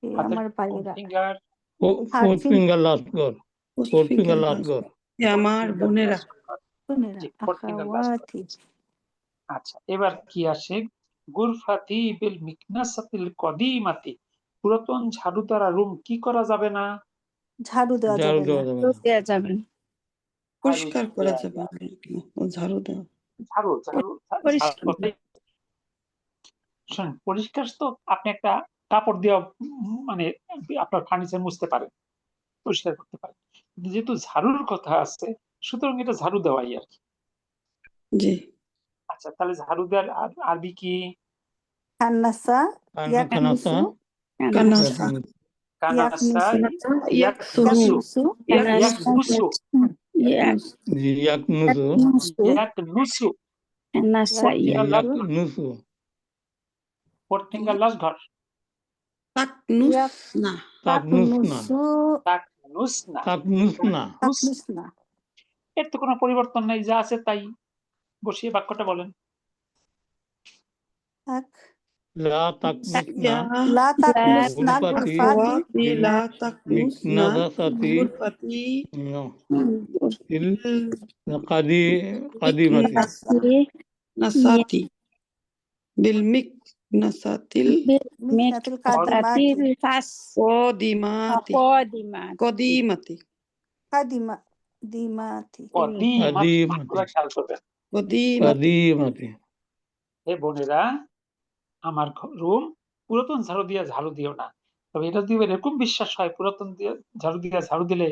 এ হাতের আমার কোন ভাইয়েরা। Finger? Heart fourth finger last গর। Fourth fourth finger finger last last. গর। এ আমার বোনেরা। বোনেরা। জি, ফোর্থ ফিঙ্গার লাস্ট। আখাওয়াতি। আচ্ছা, এবার কি আসে? গুরফাতি বিল মিকনাসাতিল কদিমাতি, পুরাতন ঝাড়ু দ্বারা রুম কি করা যাবে না? ঝাড়ু দেওয়া ঝাড়ু যাবে না। দেওয়া যাবে তো না। দেয়া যাবে না। পরিষ্কার করা দেয়া যাবে যাবে না। ও ঝাড়ু দেওয়া। ঝাড়ু ঝাড়ু পরিষ্কার শোনেন, পরিষ্কার তো আপনি একটা কাপড় দিয়ে মানে আপনার ফার্নিচার মুছতে পারেন, পরিষ্কার করতে পারেন, কিন্তু যেহেতু ঝাড়ুর কথা আছে, সুতরাং এটা ঝাড়ু দেওয়াই আর কি। জি। আচ্ছা, তাহলে ঝাড়ু দেওয়ার আরবি কি? খান্নাসা, খানাসা, ইয়াকনুসু, কানাসা, কানাসা, ইয়াকসুরু, ইয়াকনুসু, ইয়াকসুরু, ইয়াকনুসু, ইয়াকনুসু, ইয়াকনুসু, ইয়াকনুসু, ফোর্থ ফিঙ্গার লাস্ট ঘর। তাকনুসনা, তাকনুসনা, তাকনুসনা, তাকনুসনা। তাকনুসনা। এর তো কোনো পরিবর্তন নাই, যা আছে তাই। বসিয়ে বাক্যটা বলেন। লা তাকনুসনা, লা তাকনুসনা গুরফাতি গুরফাতি লা তাকনুসনা, মিকনাসাতি গুরফাতি তিল কাদিমাতি। নাসাতি, বিল মিকনাসাতিল মিকনাতিল কাদিমাতি, কদিমাতি, কদিমাতি, কাদিমা দিমাতি। কদিমাতি, কাদিমাতি, খেয়াল করবেন। কদিমাতি। কাদিমাতি। হে বোনেরা, আমার রুম পুরাতন ঝাড়ু দিয়ে ঝাড়ু দিও না। তবে এটা দিয়ে এরকম বিশ্বাস হয়, পুরাতন দিয়ে ঝাড়ু দিলে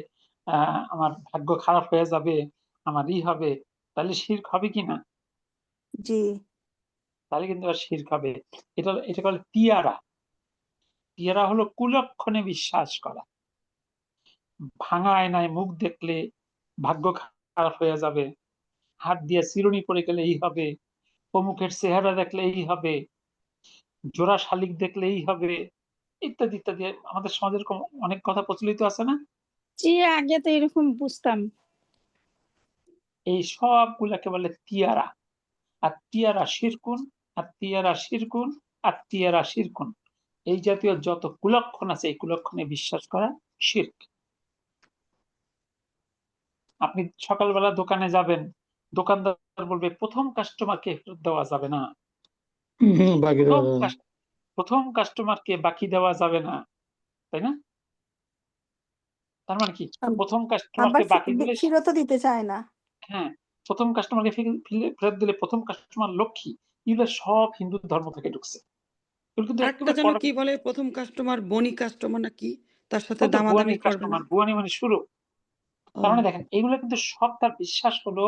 আমার ভাগ্য খারাপ হয়ে যাবে, আমার হবে, তাহলে শিরক হবে কিনা? জি। তাহলে কিন্তু আর শিরক হবে। এটা বলে তিয়ারা। তিয়ারা হলো কুলক্ষণে বিশ্বাস করা। ভাঙা আয়নায় মুখ দেখলে ভাগ্য খারাপ হয়ে যাবে, হাত দিয়ে চিরুনি পড়ে গেলে এই হবে, অমুকের চেহারা দেখলে এই হবে, জোড়া শালিক দেখলে এই হবে, ইত্যাদি ইত্যাদি। আমাদের সমাজে এরকম অনেক কথা প্রচলিত আছে না? জি, আগে তো এরকম বুঝতাম। এই সবগুলাকে বলে তিয়ারা। আর তিয়ারা শিরকুন, আর তিয়ারা শিরকুন, আর তিয়ারা শিরকুন। এই জাতীয় যত কুলক্ষণ আছে, এই কুলক্ষণে বিশ্বাস করা শিরক। আপনি সকালবেলা দোকানে যাবেন, দোকানদার বলবে প্রথম কাস্টমারকে ফেরত দেওয়া যাবে না, বাকি প্রথম কাস্টমারকে বাকি দেওয়া যাবে না, তাই না? তার মানে কি, প্রথম আবার কাস্টমারকে বাকি দিলে, ফেরতও দিতে চায় না। হ্যাঁ, প্রথম কাস্টমারকে ফেরত দিলে প্রথম কাস্টমার লক্ষ্মী। এগুলো সব হিন্দু ধর্ম থেকে ঢুকছে। এগুলো কিন্তু আরেকটা যেন কি বলে, প্রথম কাস্টমার বনি কাস্টমার নাকি, তার সাথে দামাদামি করবে না। বুয়ানি মানে শুরু। তার মানে দেখেন, এগুলো কিন্তু সব তার বিশ্বাস হলো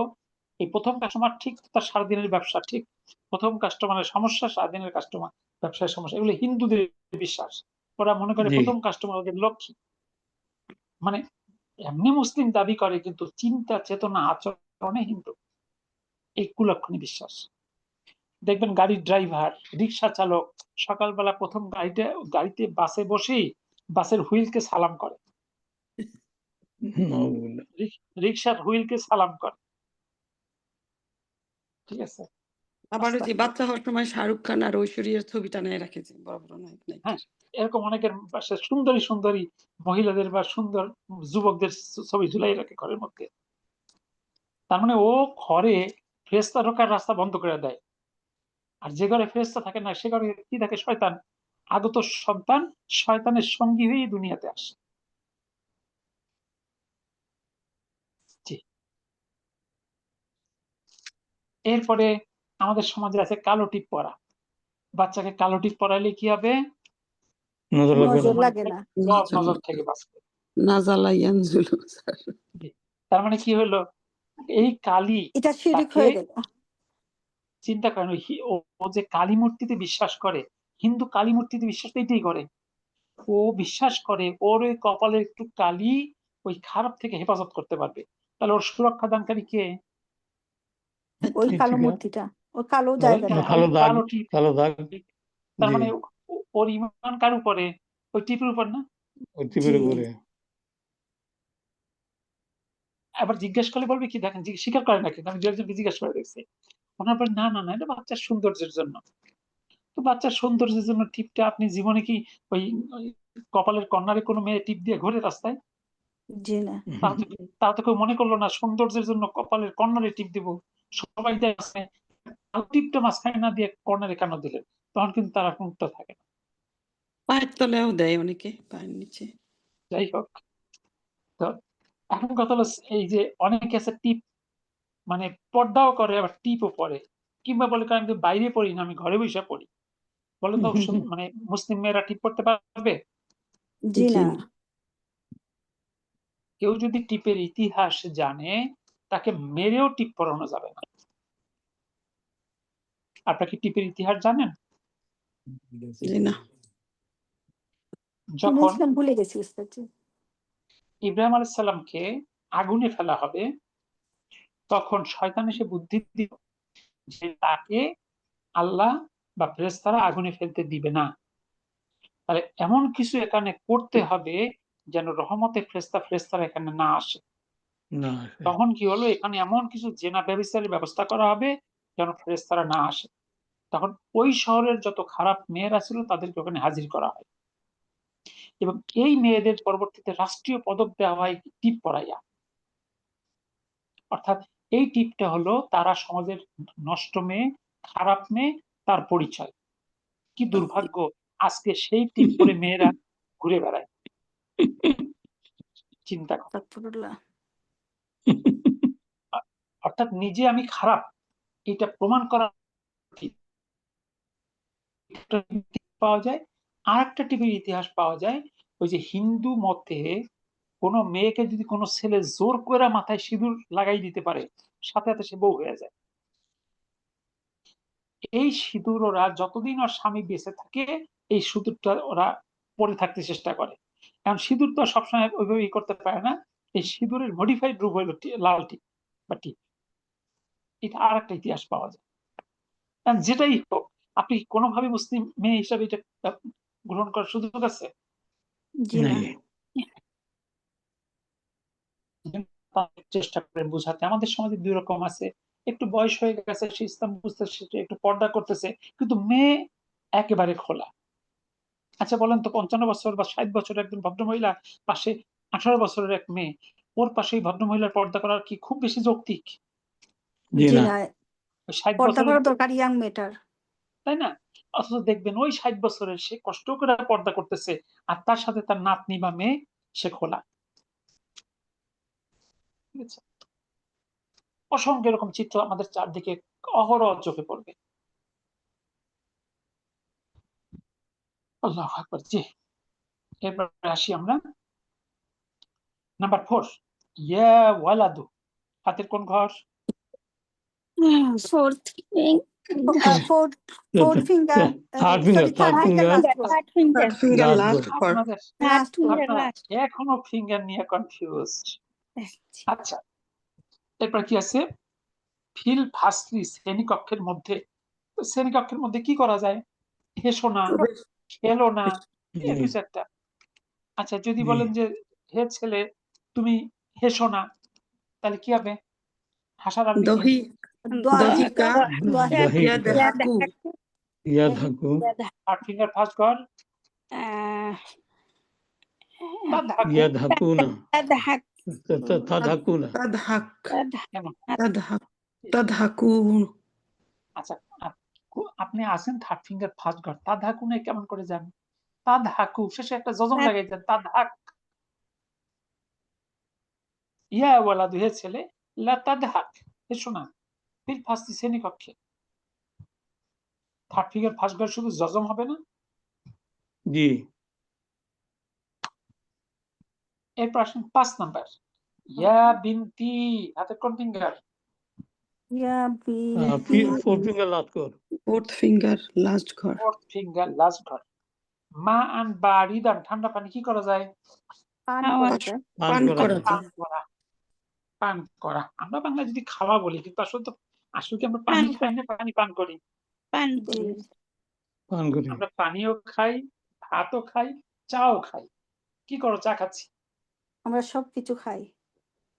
এই প্রথম কাস্টমার ঠিক, তার সারাদিনের ব্যবসা ঠিক, প্রথম কাস্টমারের সমস্যা, সারাদিনের কাস্টমার ব্যবসায় সমস্যা। এগুলো হিন্দুদের বিশ্বাস। ওরা মনে করে প্রথম কাস্টমার ওদের লক্ষ্মী। মানে এমনি মুসলিম দাবি করে, কিন্তু চিন্তা চেতনা আচরণে হিন্দু। এই কুলক্ষণী বিশ্বাস। দেখবেন গাড়ির ড্রাইভার, রিক্সা চালক সকালবেলা প্রথম গাড়িতে বাসে বসেই বাসের হুইলকে সালাম করে, রিক্সার হুইলকে সালাম করে। ঠিক আছে। আবার ওই যে বাচ্চা হওয়ার সময় শাহরুখ খান আর ঐশ্বরিয়ার ছবি টানায় রাখেছে, বড় বড় নায়ক। হ্যাঁ, এরকম অনেকের পাশে সুন্দরী সুন্দরী মহিলাদের বা সুন্দর যুবকদের ছবি ঝুলাই রাখে ঘরের মধ্যে। তার মানে ও ঘরে ফেরেশতা ঢোকার রাস্তা বন্ধ করে দেয়। আর যে ঘরে ফেরেশতা থাকে না, সে ঘরে কি থাকে? শয়তান। আগত সন্তান শয়তানের সঙ্গী হয়েই দুনিয়াতে আসে। এরপরে আমাদের সমাজে আছে কালো টিপ পরা। বাচ্চাকে কালো টিপ পরাইলে কি হবে? নজর লাগবে নজর না। লাগে না। নজর থেকে বাঁচবে। নাজালা ইয়ানজুলু স্যার। তার মানে কি হলো, এই কালি এটা শিরিক তাকে হয়ে গেল। চিন্তা করেন, ও যে কালী মূর্তিতে বিশ্বাস করে, হিন্দু কালী মূর্তিতে বিশ্বাস তো এটাই করে, ও বিশ্বাস করে ওর ওই কপালের একটু কালি ওই খারাপ থেকে হেফাজত করতে পারবে। তাহলে ওর সুরক্ষা দানকারী কে? ওই কালো ঠিক আছে। মূর্তিটা, ওই কালো ওই জায়গাটা। কালো দাগ, কালো টিপ। কালো দাগ, তার জি, মানে ওর ইমান কার উপরে? ওই টিপের উপর না? ওই টিপের জি। উপরে। আবার জিজ্ঞেস করলে বলবে কি, দেখেন স্বীকার করে না, কিন্তু আমি দু একজনকে জিজ্ঞেস করে দেখছি, ওনার পর না না না, এটা বাচ্চার সৌন্দর্যের জন্য। তো বাচ্চার সৌন্দর্যের জন্য টিপটা আপনি জীবনে কি ওই ওই কপালের কর্নারে কোনো মেয়ে টিপ দিয়ে ঘুরে রাস্তায়? জি না। তাও তো কেউ মনে করলো না সৌন্দর্যের জন্য কপালের কর্নারে টিপ দিব। সবাই দেয় আছে, টিপটা মাঝখানে না দিয়ে কর্নারে কেন দিলেন? তখন কিন্তু তারা মুক্ত থাকে না। পায়ের তলেও দেয় অনেকে, পায়ের নিচে। যাই হোক, তো এখন কথা হলো এই যে অনেকে আছে টিপ মানে পর্দাও করে আবার টিপও পরে, কিংবা বলে আমি তো বাইরে পড়ি না, আমি ঘরে বসে পড়ি। বলেন তো মানে মুসলিম মেয়েরা টিপ পড়তে পারবে? জি জি না। না। কেউ যদি টিপের ইতিহাস জানে, তাকে মেরেও টিপ পরানো যাবে না। আপনারা কি টিপের ইতিহাস জানেন? জি না। যখন শুনেছিলাম, ভুলে গেছি উস্তাদ জি। ইব্রাহিম আলাইহিস সালামকে আগুনে ফেলা হবে, তখন শয়তান এসে বুদ্ধি দিল যে তাকে আল্লাহ বা ফেরেশতারা আগুনে ফেলতে দিবে না। তাহলে এমন কিছু এখানে করতে হবে যেন রহমতে ফেরেশতারা এখানে না আসে। না, তখন কি হলো, এখানে এমন কিছু জেনা ব্যবস্থার ব্যবস্থা করা হবে যেন ফেরেশতারা না আসে। তখন ওই শহরের যত খারাপ মেয়েরা ছিল তাদেরকে ওখানে হাজির করা হয়, এবং এই মেয়েদের পরবর্তীতে রাষ্ট্রীয় পদক দেওয়া হয় টিপ পরাইয়া। অর্থাৎ এই টিপটা হলো তারা সমাজের নষ্ট মেয়ে, খারাপ মেয়ে, তার পরিচয়। কি দুর্ভাগ্য, আজকে সেই টিপ পরে মেয়েরা ঘুরে বেড়ায়। চিন্তা কর। আস্তাগফিরুল্লাহ। অর্থাৎ নিজে আমি খারাপ এটা প্রমাণ করা ঠিক। একটা টিপ পাওয়া যায়, আর একটা টিপের ইতিহাস পাওয়া যায়, ওই যে হিন্দু মতে কোনো মেয়েকে যদি কোনো ছেলে জোর করে মাথায় সিঁদুর লাগাই দিতে পারে, সাথে সাথে সে বউ হয়ে যায়। এই সিঁদুর ওরা যতদিন ওর স্বামী বেঁচে থাকে, এই সিঁদুরটা ওরা পরে থাকতে চেষ্টা করে। কারণ সিঁদুর তো সবসময় ওইভাবে করতে পারে না। এই সিঁদুরের মডিফাইড রূপ হইল লাল টিপ বা টিপ। এটা আর একটা ইতিহাস পাওয়া যায়। কারণ যেটাই হোক, আপনি কোনোভাবে মুসলিম মেয়ে হিসাবে এটা গ্রহণ করার সুযোগ আছে? জি না। নেই। চেষ্টা করেন বোঝাতে। আমাদের সমাজে দুই রকম আছে, একটু বয়স হয়ে গেছে, সে ইসলাম বুঝতেছে, একটু পর্দা করতেছে, কিন্তু মেয়ে একেবারে খোলা। আচ্ছা বলেন তো, 55 বছর বা 60 বছরের একজন ভদ্রমহিলা পাশে 18 বছরের এক মেয়ে, ওর পাশে ভদ্রমহিলার পর্দা করার কি খুব বেশি যৌক্তিক? জি জি না। না। 60 পর্দা বছরের, করা দরকার ইয়াং মেয়েটার। তাই না? অথচ দেখবেন ওই 60 বছরের সে কষ্ট করে পর্দা করতেছে, আর তার সাথে তার নাতনি বা মেয়ে সে খোলা। ঠিক আছে? অসংখ্য এরকম চিত্র আমাদের চারদিকে অহরহ চোখে পড়বে। আল্লাহু আকবার। জি, এরপরে আসি আমরা নাম্বার 4, ইয়া ওয়ালাদু। হাতের কোন ঘর? Fourth fourth finger, third finger, third finger, third finger, third finger last last ঘর। আপনাদের থার্ড লাস্ট ফিঙ্গার আপনারা লাস্ট। এখনো ফিঙ্গার নিয়ে কনফিউজ। আচ্ছা, এরপর কি আছে? ফিল ফাসলি, শ্রেণীকক্ষের মধ্যে। তো শ্রেণীকক্ষের মধ্যে কি করা যায়? হেসো না, খেলো না, জি, দু চারটা। আচ্ছা, যদি জি। বলেন যে হে ছেলে তুমি হেসো না, তাহলে কি হবে? হাসার আরবি কি? দহি দহিকা দহি, ইয়াদহাকু ইয়াদহাকু, থার্ড ফিঙ্গার ফার্স্ট ঘর, তাদহাকু। ইয়াদহাকুনা, তাদহাক তাদহাকুনা। তাদহাক কেমন? তাদহাক তাদহাকু। আচ্ছা, আপনি আছেন থার্ড ফিঙ্গার ফার্স্ট ঘর, তাদহাকুনে কেমন করে যান? তাদহাকু শেষে একটা যজম লাগাই দেন, তাদহাক। ইয়া ওয়ালাদু, হে ছেলে, লা তাদহাক, হেসো না, ফিল ফাসলি, শ্রেণীকক্ষে। থার্ড ফিঙ্গার ফার্স্ট ঘর শুধু জজম হবে না? জি এরপর আসেন 5 নাম্বার, ইয়া বিনতি হাতের কোন ফিঙ্গার? ইয়া বিনতি ফোর ফিঙ্গার লাস্ট কর ফোর্থ ফিঙ্গার লাস্ট ঘর। ফোর্থ ফিঙ্গার লাস্ট ঘর। মা আন বারিদান ঠান্ডা পানি কি করা যায়? পান খাওয়া করা যায়। পান করা যায়। পান করা। পান করা। আমরা বাংলায় যদি খাওয়া বলি, কিন্তু আসলে কি আমরা পানি পান খাই না পানি পান করি? পান জি করি। পান করি আমরা পানিও খাই, ভাতও খাই, চাও খাই। কি করো চা খাচ্ছি? আমরা সবকিছু খাই।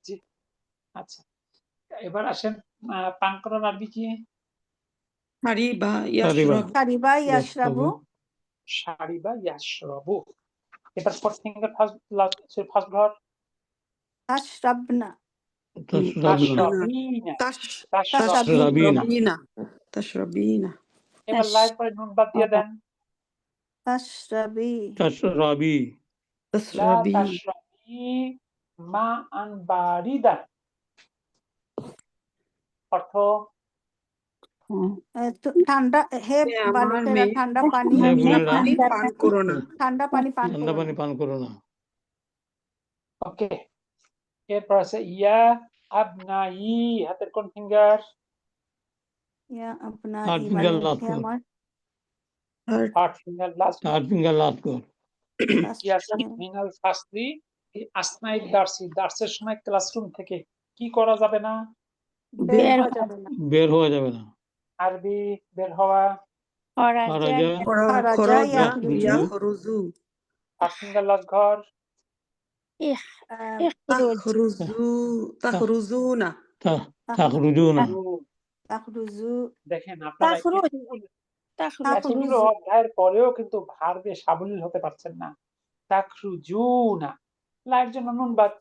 জি, আচ্ছা। এবার আসেন পান করার আরবি কি? হারি বা সারিবা ইয়াশরাব। কারিবা ইয়াশরাবু শারিবা ইয়াশরাবু। এবার ফোর্থ ফিঙ্গার ফার্স্ট ঘর আশরাবনা তাশরাবিনা। তাশরাবিনা তাশরাবিনা। এবার লাইন পরে নুন বাদ দিয়ে দেন। তাশরাবি তাশরাবি লা তাশরাবি। তাশরাবি মা আন বারিদান। অর্থ ঠান্ডা হে আমার বালকেরা মেয়ে ঠান্ডা পানি হে ঠান্ডা বোনেরা, পানি পান করো না। ঠান্ডা পানি পান ঠান্ডা করো পানি না। পান করো না। ওকে। এরপর আছে ইয়া আবনাই হাতের কোন ফিঙ্গার? ইয়া আপনা থার্ড ই ফিঙ্গার মানে লাস্ট হে কর আমার third finger last. Third finger last কর ইয়াসিন মিনাল ফাসলি আসনাইদ দার্সের সময় ক্লাসরুম থেকে কি করা যাবে না? বের বের হওয়া যাবে না। বের হওয়া যাবে না। আরবি বের হওয়া। খারাজা খারাজা খরজা ইয়াখরুজু ইয়াখরুজু। থার্ড ফিঙ্গার লাস্ট ঘর। তাখরুজুনা। তাখরুজুনা তাখরুজু দেখেন আপনারা তাখরুজ। এতগুলো অধ্যায়ের পরেও কিন্তু ভার্বে সাবলীল হতে পারছেন না। তাখরুজুনা, লাইর জন্য নুন বাদ।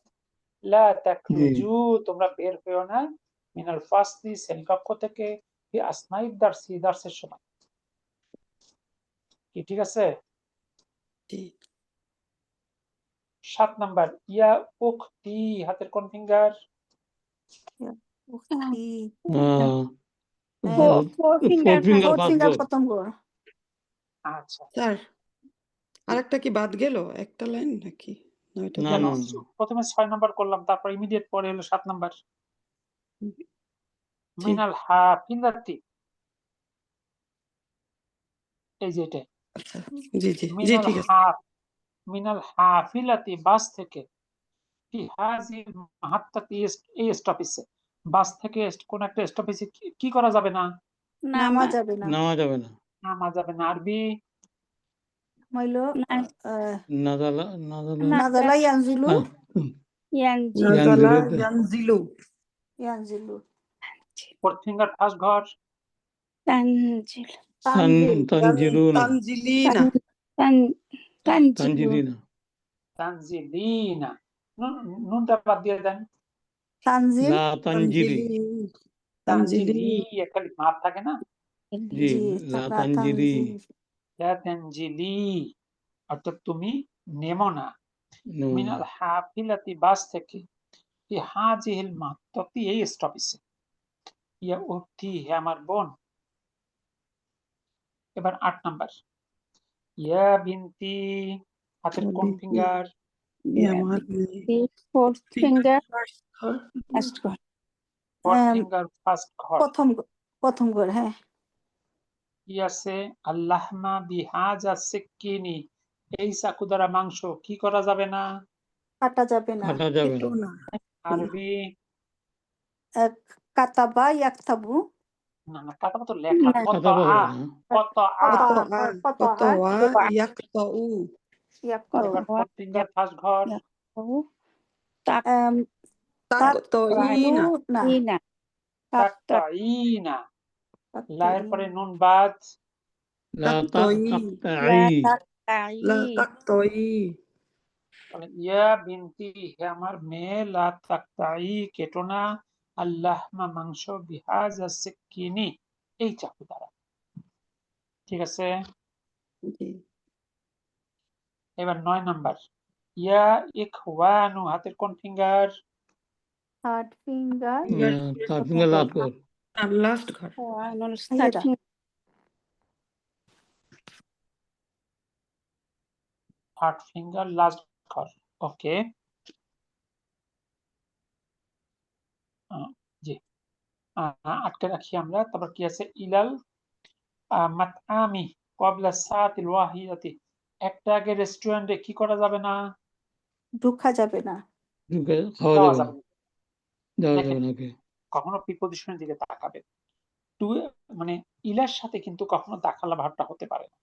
লা তাখরুজু, তোমরা বের হইও না। মিনাল ফাসলি, শ্রেণীকক্ষ থেকে। আসনাইদ দার্সের সময়। কি ঠিক আছে? 7 নাম্বার, ইয়া উখতি হাতের কোন ফিঙ্গার? উখতি four finger fourth first finger কর প্রথম ঘর। আচ্ছা, স্যার আরেকটা কি বাদ গেল? একটা লাইন নাকি? নয়টা না কেন? না প্রথমে 6 নাম্বার করলাম, তারপর ইমিডিয়েট পরে হলো 7 নাম্বার। মিনাল হাফিলাতি, এই যে এটা। আচ্ছা জি জি জি মিনাল ঠিক আছে। মিনাল হাফিলাতি, বাস থেকে। ফি হাজিল মাহাত্তাতি, এই স্টপেজে, বাস থেকে কোন একটা স্টপেজে কি করা যাবে না? নামা যাবে না। নামা যাবে না। নামা যাবে না। আরবি হইলো নাজালা নাজালা ইয়ানজিলু নাজালা ইয়ানজিলু। ইয়ানজিলু ফোর্থ ফিঙ্গার ফার্স্ট ঘর। তানজিল। তানজিলুনা তানজিলিনা। তানজিলিনা তানজিলিনা, নুনটা বাদ দিয়ে দেন। তানজিল লা তানজিলি তানজিলি, একটা মাপ থাকে না? জি জি লা তানজিলি লা তানজিলি, অর্থাৎ তুমি নেমো না। মিনাল হাফিলাতি, বাস থেকে। ফি হাজিহিল মাহাত্তাতি, এই স্টপেজে। ইয়া উখতি, হে আমার বোন। এবার 8 নাম্বার, ইয়া বিনতি হাতের কোন ফিঙ্গার? আমার ফোর্থ ফিঙ্গার ফার্স্ট ঘর। লাস্ট ঘর। ফোর্থ ফিঙ্গার ফার্স্ট ঘর। প্রথম ঘর। হ্যাঁ, কি আছে? আল্লাহমা বিহাজা সিক্কিনি, এই চাকু দ্বারা মাংস কি করা যাবে না? কাটা যাবে না। কাটা যাবে একটু না। না। আরবি কাতাবা ইয়াকতাবু না, কাটাবো তো লেখা। না। কত কাটা আ, যাবে না। কত আ। কত ইয়াকতাউ। এবার ফোর্থ ফিঙ্গার ফার্স্ট ঘর। তাকতাইনা। তাকতাইনা, লায়ের পরে নুন বাদ। লা তাকতাই লা তাকতাই। ইয়া বিনতি, হে আমার মেয়ে। লা তাকতাই, কেটো না। আল্লাহমা, মাংস। বিহাজা সিক্কিনি, এই চাকু দ্বারা। ঠিক আছে? এবার 9 নাম্বার, ইয়া ইখওয়ানু হাতের কোন finger? Third finger third finger last কর লাস্ট ঘর। থার্ড ফিঙ্গার লাস্ট ঘর। ওকে, জি, আটকে রাখি আমরা। তারপর কি আছে? ইলাল মাতআমি ক্বাবলা সাআতিল ওয়াহিদাতি, একটা আগে রেস্টুরেন্টে কি করা যাবে না? ঢুকা যাবে না। ঢুকে খাওয়া যাওয়া যাবে যাবে না, না। যাওয়া দেখেন, যাবে না। ওকে, কখনো প্রিপজিশনের দিকে তাকাবে। টু মানে ইলার সাথে কিন্তু কখনো দাখালা ভাবটা হতে পারে না।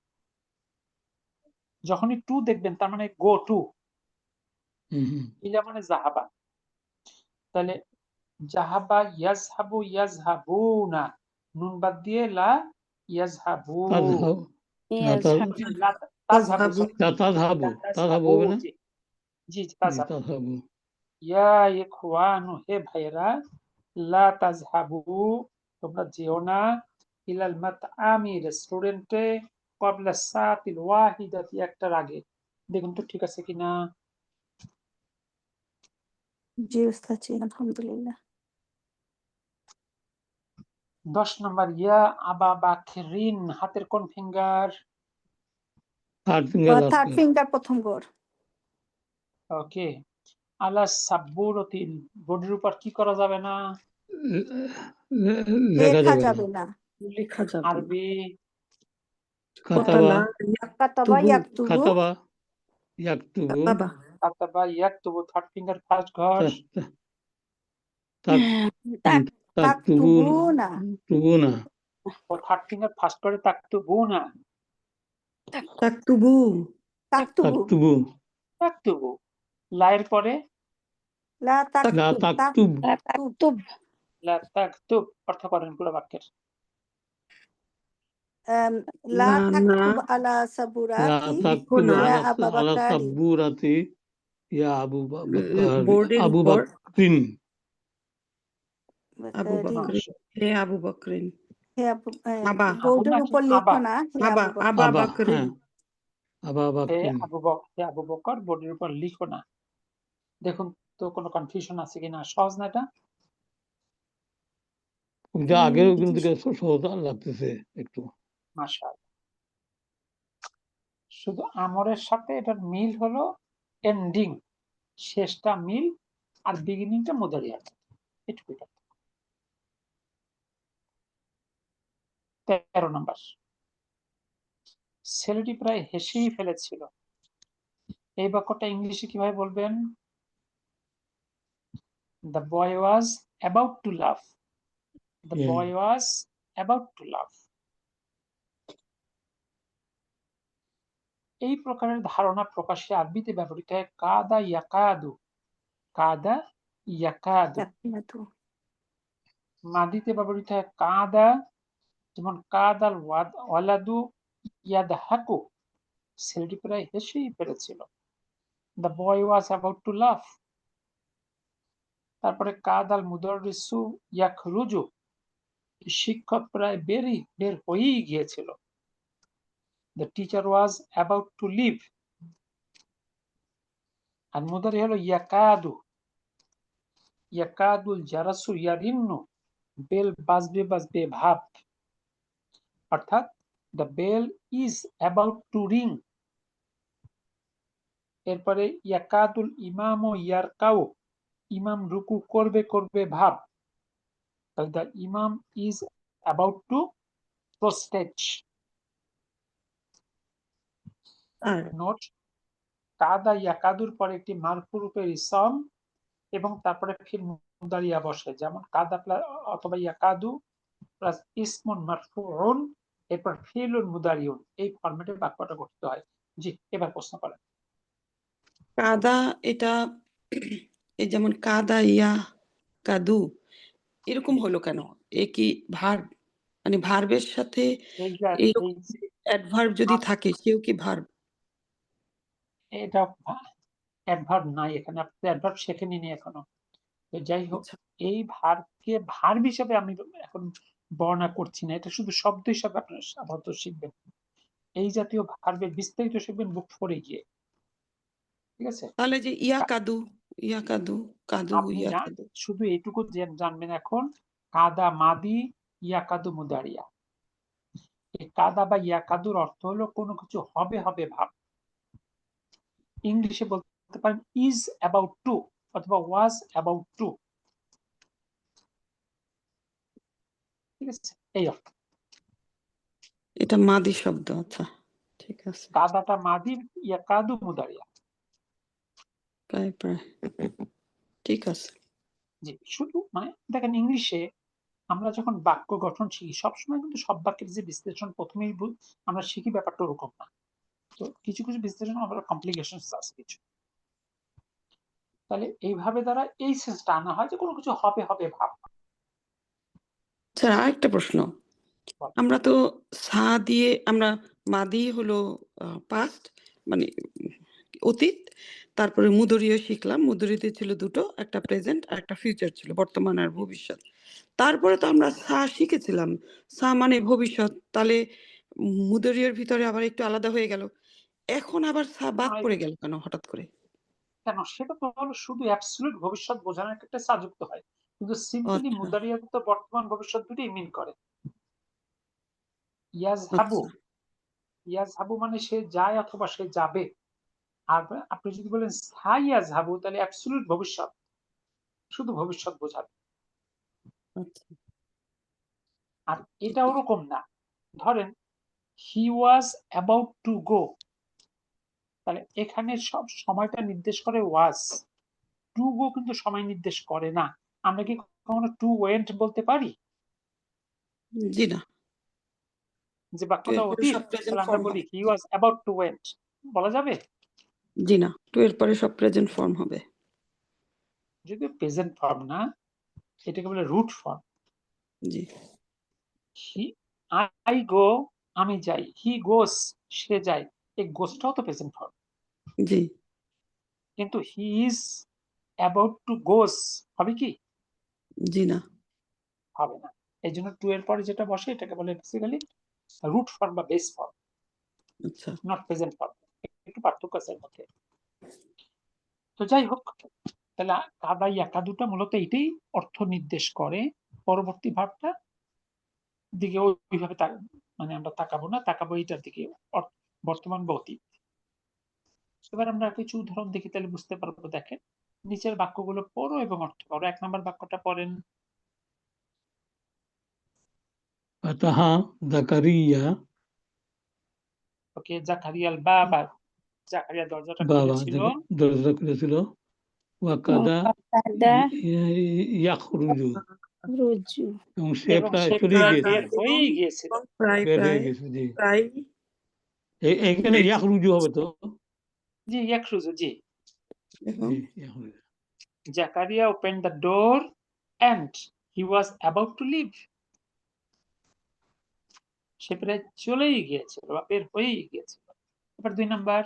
যখনই টু দেখবেন তার মানে গো টু। ইলা মানে জাহাবা, তাহলে জাহাবা ইয়াজহাবু ইয়াজহাবুনা, নুন বাদ দিয়ে লা ইয়াজহাবু, তাজহাব না, ইয়াজহাবু লা তাজহাবু, তাজহাবু সরি, তাজহাবু, লা তাজহাবু তাজহাবু, হবে না? জি জি জি, তাজহাবু। তাজহাবু। ইয়া ইখওয়ানু, হে ভাইরা, লা তাজহাবু, তোমরা যেও না, ইলাল মাতআমি, রেস্টুরেন্টে, ক্বাবলা সাআতিল ওয়াহিদাতি, একটার আগে। দেখুন তো ঠিক আছে কিনা। জি উস্তাদ, জি আলহামদুলিল্লাহ। 10 নম্বর, ইয়া আবা বাকরিন, হাতের কোন finger? Third finger last third finger প্রথম গোর। ওকে, আলা সাব্বুরতিন, বডির উপর কি করা যাবে না? লেখা লেখা যাবে না। যাবে না। লেখা যাবে না। আরবি খাতাবা, কাতাবা ইয়াকতুবু, খাতাবা ইয়াকতুবু, বাবা কাতাবা ইয়াকতুবু, থার্ড ফিঙ্গার ফার্স্ট ঘর। হ্যাঁ, তাকতুবুনা, তুবুনা, ও থার্ড ফিঙ্গার ফার্স্ট করে তাকতুবুনা, তাকতুবু তাকতুবু, তাকতুবু, তাকতুবু। লায়ের পরে লা লা তাকতুব, তাকতুব, তাকতুব লা তাকতুব, অর্থ করেন পুরো বাক্যের। লা না তাকতুব আলা লা সাবুরাতি তাকতুবু না ইয়া আলা আবা আলা বাকারি, সাব্বুরাতি ইয়া আবু বাকর, বোর্ডের আবু উপর বাকরিন। আবু বাকারি। বকরিন, হে আবু বকরিন, হে আবু, আবা আবু বোর্ডের নাকি উপর আবা? লিখো না, হে আবা আবু বকর। আবা আবা, বকরিন, হ্যাঁ, আবা বাকরিন। হে আবু বকর, বডির উপর লিখো না। দেখুন তো কোনো কনফিউশন আছে কিনা। সহজ না এটা? যা আগেও কিন্তু সহজ লাগতেছে একটু। মাশাআল্লাহ। শুধু আমরের সাথে এটার মিল হলো এন্ডিং, শেষটা মিল, আর বিগিনিংটা মুদারিয়ার, এটুকুই। 13 নম্বর, ছেলেটি প্রায় হেসেই ফেলেছিল। এই বাক্যটা ইংলিশে কিভাবে বলবেন? The boy was about to laugh. The Yeah. boy was about to laugh. এই প্রকারের ধারণা প্রকাশে আরবিতে ব্যবহৃত হয় কাদা ইয়াকাদু, কাদা ইয়াকাদু। ইয়াকতুবু, মাদিতে ব্যবহৃত হয় কাদা, যেমন কাদাল ওয়ালাদু ইয়াদহাকু, ছেলেটি প্রায় হেসেই ফেলেছিল। The boy was about to laugh. তারপরে কাদাল মুদাররিসু ইয়াখরুজু, শিক্ষক প্রায় বের হয়েই গিয়েছিল। The teacher was about to leave. আর মুদারি হলো ইয়াকাদু, ইয়াকাদুল জারাসু ইয়ারিন্নু, বেল বাজবে বাজবে ভাব, অর্থাৎ the bell is about to ring. এরপরে ইয়াকাদুল ইমামু ইয়ারকাউ, ইমাম রুকু করবে করবে ভাব, তাহলে the imam is about to prostrate. আর নোট, কাদা ইয়াকাদুর পরে একটি মারফু রূপের ইসম এবং তারপরে ফির মুদারিয়া বসে, যেমন কাদা অথবা ইয়াকাদু প্লাস ইসমুন মারফুউন, এরপর ফিলুন মুদারিউন, এই ফরম্যাটে বাক্যটা গঠিত হয়। জি, এবার প্রশ্ন করেন। কাদা, এটা এই যেমন কাদা ইয়া কাদু, এরকম হলো কেন? এ কি ভার্ব, মানে ভার্বের সাথে এরকম অ্যাডভার্ব যদি থাকে সেও কি ভার্ব? এটা অ্যাডভার্ব নাই এখানে, আপনি অ্যাডভার্ব শেখেননি এখনো। তো যাই হোক, আচ্ছা, এই ভার্বকে ভার্ব হিসেবে আমি এখন বর্ণনা করছি না, এটা শুধু শব্দ হিসাবে আপনারা সাধারণত শিখবেন। এই জাতীয় ভার্বের বিস্তারিত শিখবেন বুক 4 গিয়ে। ঠিক আছে, তাহলে যে ইয়া কাদু, ইয়া কাদু, কাদু আপনি ইয়া কাদু, শুধু এইটুকু জানবেন এখন, কাদা মাদি, ইয়াকাদু মুদারিয়া। এই কাদা বা ইয়াকাদুর অর্থ হলো কোনো কিছু হবে হবে ভাব। ইংলিশে বলতে পারেন ইজ অ্যাবাউট টু অথবা ওয়াজ অ্যাবাউট টু। ঠিক আছে, এই অর্থ। এটা মাদি শব্দ, আচ্ছা ঠিক আছে। কাদাটা মাদি, ইয়াকাদু মুদারিয়া। প্রায় প্রায় ঠিক আছে। জি, শুধু মানে দেখেন ইংলিশে আমরা যখন বাক্য গঠন শিখি সবসময় কিন্তু সব বাক্যের যে বিশ্লেষণ প্রথমেই আমরা শিখি ব্যাপারটা ওরকম না। তো কিছু কিছু বিশ্লেষণ আমরা কমপ্লিকেশন আছে কিছু। তাহলে এইভাবে দ্বারা এই সেন্সটা আনা হয় যে কোনো কিছু হবে হবে ভাব। স্যার আরেকটা প্রশ্ন, আমরা তো সা দিয়ে আমরা মাদি হলো পাস্ট মানে অতীত, তারপরে মুদরিও শিখলাম, মুদরিতে ছিল দুটো, একটা প্রেজেন্ট আর একটা ফিউচার ছিল, বর্তমান আর ভবিষ্যৎ। তারপরে তো আমরা সা শিখেছিলাম, সা মানে ভবিষ্যৎ, তাহলে মুদরিয়ের ভিতরে আবার একটু আলাদা হয়ে গেল, এখন আবার সা বাদ পড়ে গেল কেন হঠাৎ করে? কেন, সেটা তো হলো শুধু অ্যাবসলিউট ভবিষ্যৎ বোঝানোর ক্ষেত্রে সা যুক্ত হয়, কিন্তু সিম্পলি আচ্ছা মুদারিয়াতে তো বর্তমান ভবিষ্যৎ দুটোই মিন করে। ইয়াজহাবু, আচ্ছা ইয়াজহাবু মানে সে যায় অথবা সে যাবে। আর আপনি যদি বলেন সা ইয়াজহাবু তাহলে অ্যাবসলিউট ভবিষ্যৎ, শুধু ভবিষ্যৎ বোঝাবে। আচ্ছা আর এটা ওরকম না, ধরেন হি ওয়াজ অ্যাবাউট টু গো, তাহলে এখানে সব সময়টা নির্দেশ করে ওয়াজ, টু গো কিন্তু সময় নির্দেশ করে না। আমরা কি কখনো টু ওয়েন্ট বলতে পারি? জি না, যে বাক্যটা এরপরে অতীত, সব প্রেজেন্ট তাহলে আমরা ফর্ম বলি হবে। হি ওয়াজ অ্যাবাউট টু ওয়েন্ট, বলা যাবে? জি না, টু এর পরে সব প্রেজেন্ট ফর্ম হবে। যদিও প্রেজেন্ট ফর্ম না, এটাকে বলে রুট ফর্ম। জি হি আই গো, আমি যাই, হি গোস, সে যায়, এই গোসটাও তো প্রেজেন্ট ফর্ম। জি কিন্তু he is about to goes হবে কি? জি না, হবে না। এই জন্য টু এর পরে যেটা বসে এটাকে বলে বেসিক্যালি রুট ফর্ম বা বেস ফর্ম, আচ্ছা নট প্রেজেন্ট ফর্ম। একটু পার্থক্য আছে এর মধ্যে। তো যাই হোক, তাহলে কাদা ইয়াকা দুটা মূলত এটাই অর্থ নির্দেশ করে। পরবর্তী ভাবটা দিকে ওইভাবে মানে আমরা তাকাবো না, তাকাবো এইটার দিকে, বর্তমান বা অতীত। এবার আমরা কিছু উদাহরণ দেখি, তাহলে বুঝতে পারবো। দেখেন নিচের বাক্যগুলো পড়ো এবং অর্থ করো। 1 নম্বর বাক্যটা পড়েন। ফাতাহা জাকারিয়া, ওকে, জাকারিয়াল বাবা, জাকারিয়া দরজাটা বাবা খুলেছিল। দরজা খুলেছিল। ওয়াকাদা ওয়াকাদা ইয়াখরুজু, রুজু, এবং সে এবং প্রায় সে চলে প্রায় গিয়েছিল, বের হয়েই গিয়েছিল। প্রায় বের হয়ে প্রায় গেছে। জি, প্রায় এইখানে ইয়াখরুজু হবে তো। জি, ইয়াখরুজু, জি। এবং জি, ইয়াখরুজু। Zakaria opened the door and he was about to leave. সে প্রায় চলেই গিয়েছিল বা বের হয়েই গিয়েছিল। এবার 2 নাম্বার।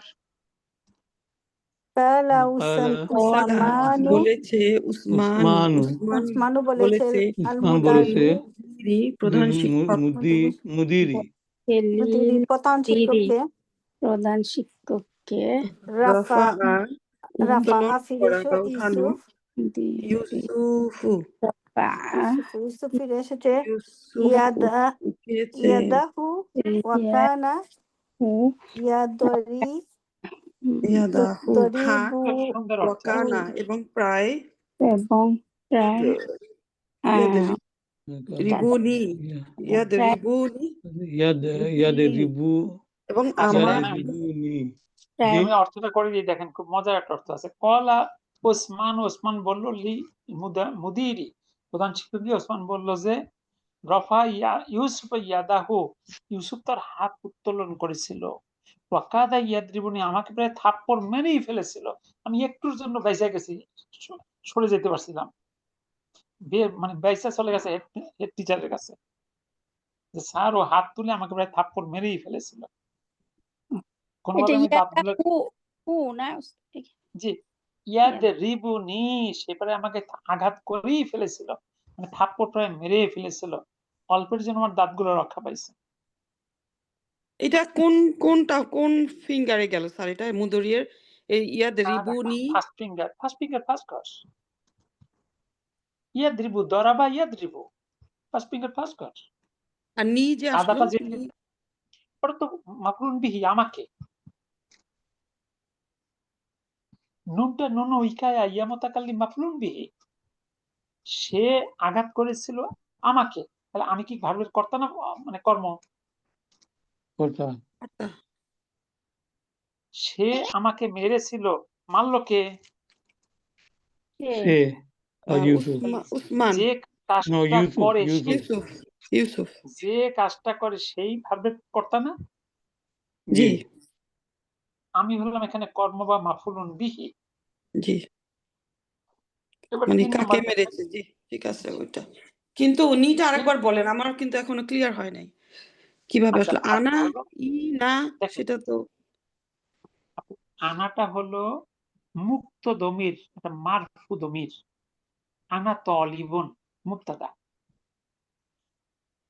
কালা ওয়ালা বলেছে উসমানু উসমানু বলেছে বলেছে আল উসমান বলেছে মুদারি প্রধান শিক্ষক মুদিরি মুদিরি প্রধান শিক্ষককে প্রধান শিক্ষককে রাফা রাফা উত্তোলন ফিরে করা এসে বা উঠানো ইউসুফু ইউসুফ ফিরে এসেছে ইউসুফ ইয়াদা উঠিয়েছে ইয়াদাহু ওয়াকানা ইয়াদরি ইয়াদাহু হাত দরিবু সুন্দর অর্থ। ওয়াকানা এবং প্রায় এবং প্রায় রিবুনি ইয়াদ রিবুনি ইয়াদরিবু এবং আচ্ছা, আমার দেখেন আমি অর্থটা করে দিই, দেখেন খুব মজার একটা অর্থ আছে। কলা ওসমান বলল লি মুদিরি, প্রধান শিক্ষক ওসমান বলল যে রফা ইউসুফ ইয়াদাহু, ইউসুফ তার হাত উত্তোলন করেছিল। ওয়াকাদা ইয়াদরিবুনি, আমাকে প্রায় থাপ্পড় মেরেই ফেলেছিল, আমি একটুর জন্য বেঁচে গেছি, সরে যেতে পারছিলাম, মানে বেঁচে চলে গেছে হেড টিচারের কাছে, যে স্যার ও হাত তুলে আমাকে প্রায় থাপ্পড় মেরেই ফেলেছিল। কোনোভাবে আমি দাঁতগুলো, না জি, ইয়াদরিবুনি, সেপারে আমাকে আঘাত করেই ফেলেছিল, মানে থাপ্পড় প্রায় মেরেই ফেলেছিল, অল্পের জন্য আমার দাঁতগুলো রক্ষা পাইছে। এটা কোন ফিঙ্গারে গেল স্যার? এটা মুদরিয়ের এই ইয়াদ রিবুনি ফার্স্ট ফিঙ্গার ফার্স্ট ক্রস, ইয়াদরিবু দরাবা ইয়াদরিবু, ফার্স্ট ফিঙ্গার ফার্স্ট ক্রস। আর নি যে আসলো আদাটা যে নি- โ টা তো মাকরুন বিহি, আমাকে, টা তো মাকরুন বিহি, আমাকে, টা তো মাকরুন বিহি, টা তো মাকরুন বিহি, টা তো মাকরুন বিহি, টা তো মাকরুন বিহি, টা তো মাকরুন বিহি, নুনটা নুন উইকায়া ইয়া মুতাকাল্লিম মাফলুন বিহি, সে আঘাত করেছিল আমাকে, তাহলে আমি কি ভার্বের কর্তা না মানে কর্ম? কর্তা। আচ্ছা, সে আমাকে মেরেছিল, মারল কে? কে? সে ইউসুফ। উসমান, যে No, কাজটা Yusuf, করে Yusuf. ইউসুফ, ইউসুফ, যে কাজটা করে সেই ভার্বের কর্তা না? জি, জি। আমি হলাম এখানে কর্ম বা মাফুলুন বিহি। জি, এবার মানে 3 কাকে নাম্বার দেখেন। মেরেছে, জি, ঠিক আছে ওইটা। কিন্তু নিটা আরেকবার বলেন, আমার কিন্তু এখনো ক্লিয়ার হয় নাই কিভাবে আচ্ছা, আসলে আনা ভাবটা হলো, ই না, দেখেন সেটা তো আনাটা হলো মুক্ত দমির, এটা মারফু দমির। আনা তলিবুন মুবতাদা।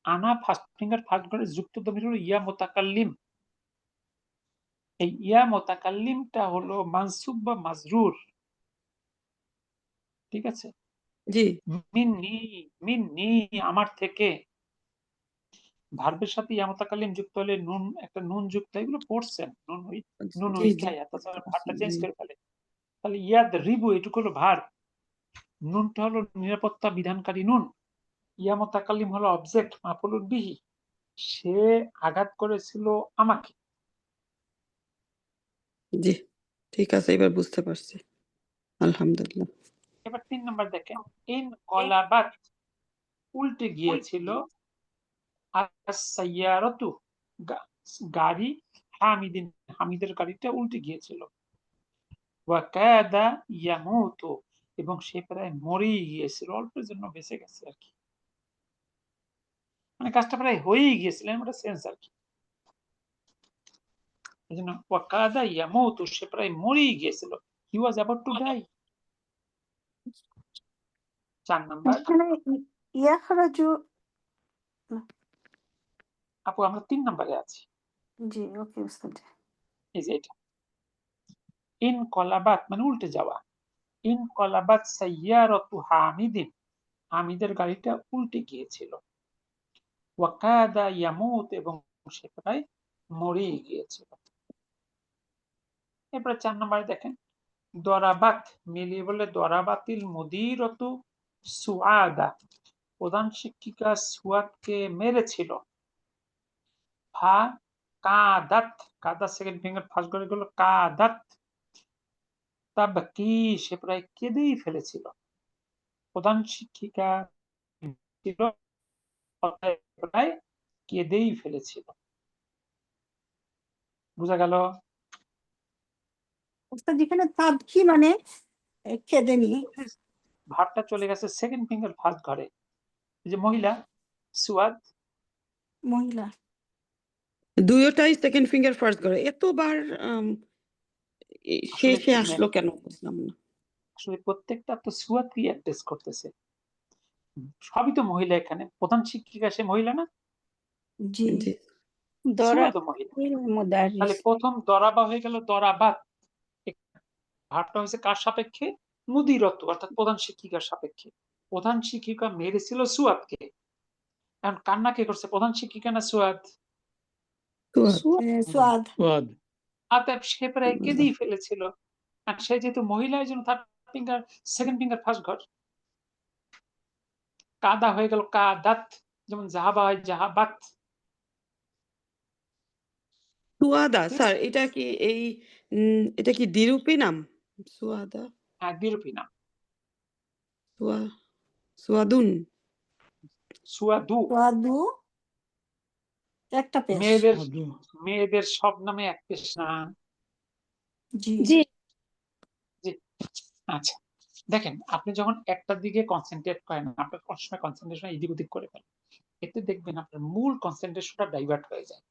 আনা ফার্স্ট ফিঙ্গার ফার্স্ট ঘরে যুক্ত দমির হলো ইয়া মুতাকাল্লিম। এই ইয়া মুতাকাল্লিমটা হলো মানসুব বা মাজরুর, ঠিক আছে? জি, মিন্নি, মিন্নি আমার থেকে। ভার্বের সাথে ইয়া মুতাকাল্লিম যুক্ত হলে নুন, একটা নুন যুক্ত, এগুলো পড়ছেন, নুন নুন জি, জি, উইকায়া, তাছাড়া ভার্বটা চেঞ্জ জি, করে ফেলে। তাহলে ইয়াদ রিবু এটুকু হলো ভার্ব, নুনটা হলো নিরাপত্তা বিধানকারী নুন, ইয়া মুতাকাল্লিম হলো অবজেক্ট মাফুলুন বিহি, সে আঘাত করেছিল আমাকে। জি, ঠিক আছে, এবার বুঝতে পারছি, আলহামদুলিল্লাহ। এবার 3 নাম্বার দেখেন, ইন কলাবাত উল্টে গিয়েছিল, as-সাইয়ারাতু গাড়ি, হামিদিন হামিদের গাড়িটা উল্টে গিয়েছিল, ওয়া কাদা ইয়ামুতু এবং সে প্রায় মরেই গিয়েছিল, অল্পের জন্য বেঁচে গেছে আর কি, মানে কাজটা প্রায় হয়েই গিয়েছিল, এটা সেন্স আর কি। এই জন্য ওয়া কাদা ইয়ামুতু, সে প্রায় মরেই গিয়েছিল, he was about to die. 4 number, এখানে ইয়াখরাজু, আপু আমরা 3 নাম্বারে আছি, জি ওকে উস্তাদ। এই যে এটা ইন কলাবাত মানে উল্টে যাওয়া, ইন কলাবাত সাইয়ারাতু হামিদিন, হামিদের গাড়িটা উল্টে গিয়েছিল, ওয়া কাদা ইয়ামুত এবং সে প্রায় মরেই গিয়েছিল। এরপরে 4 নম্বরে দেখেন, দরাবাত মিলিয়ে বলে দরাবাতিল মুদিরতু সুআদা, প্রধান শিক্ষিকা সুয়াদকে মেরেছিল, ফা কাদাত, কাদা সেকেন্ড ফিঙ্গার ফার্স্ট করে গেল, কাদাত তাবকি, সে প্রায় কেঁদেই ফেলেছিল, প্রধান শিক্ষিকা ছিল, প্রায় কেঁদেই ফেলেছিল। বুঝা গেল? উস্তাদ যেখানে তাবকি মানে কেঁদে নি, ভাবটা চলে গেছে সেকেন্ড ফিঙ্গার ফার্স্ট ঘরে, এই যে মহিলা সুয়াদ, মহিলা, দুইটাই সেকেন্ড ফিঙ্গার ফার্স্ট করে, এতবার আসলে শেষে আসলো কেন বুঝলাম না। আসলে প্রত্যেকটা তো সুয়াদকেই অ্যাড্রেস করতেছে, সবই তো মহিলা, এখানে প্রধান শিক্ষিকা সে মহিলা না, জি, সুয়াদও মহিলা, তাহলে প্রথম দরাবা হয়ে গেল দরাবাত, ভাবটা হয়েছে কার সাপেক্ষে? মুদিরত, অর্থাৎ প্রধান শিক্ষিকার সাপেক্ষে। প্রধান শিক্ষিকা মেরেছিল সুয়াদকে, এখন কান্না কে করছে, প্রধান শিক্ষিকা না সুয়াদ? সুয়াদ, ওয়াদ। অতএব সে প্রায় কেঁদেই ফেলেছিল, আর সে যেহেতু মহিলা, এই জন্য third finger second finger first ঘর, কাদা হয়ে গেল কাদাত, যেমন জাহাবা হয় জাহাবাত। সুয়াদা স্যার, এটা কি এই এটা কি দ্বিরূপী নাম? সুয়াদা, হ্যাঁ, বিরূপী নাম, সুয়াদুন, সুয়াদু। সুয়াদু একটা পেশ, মেয়েদের সব নামে এক পেশ না? জি জি, জি। আচ্ছা, দেখেন আপনি যখন একটার দিকে কনসেন্ট্রেট করেন, আপনার অনেক সময় কনসেন্ট্রেশন এদিক ওদিক করে ফেলেন, এতে দেখবেন আপনার মূল কনসেন্ট্রেশনটা ডাইভার্ট হয়ে যায়।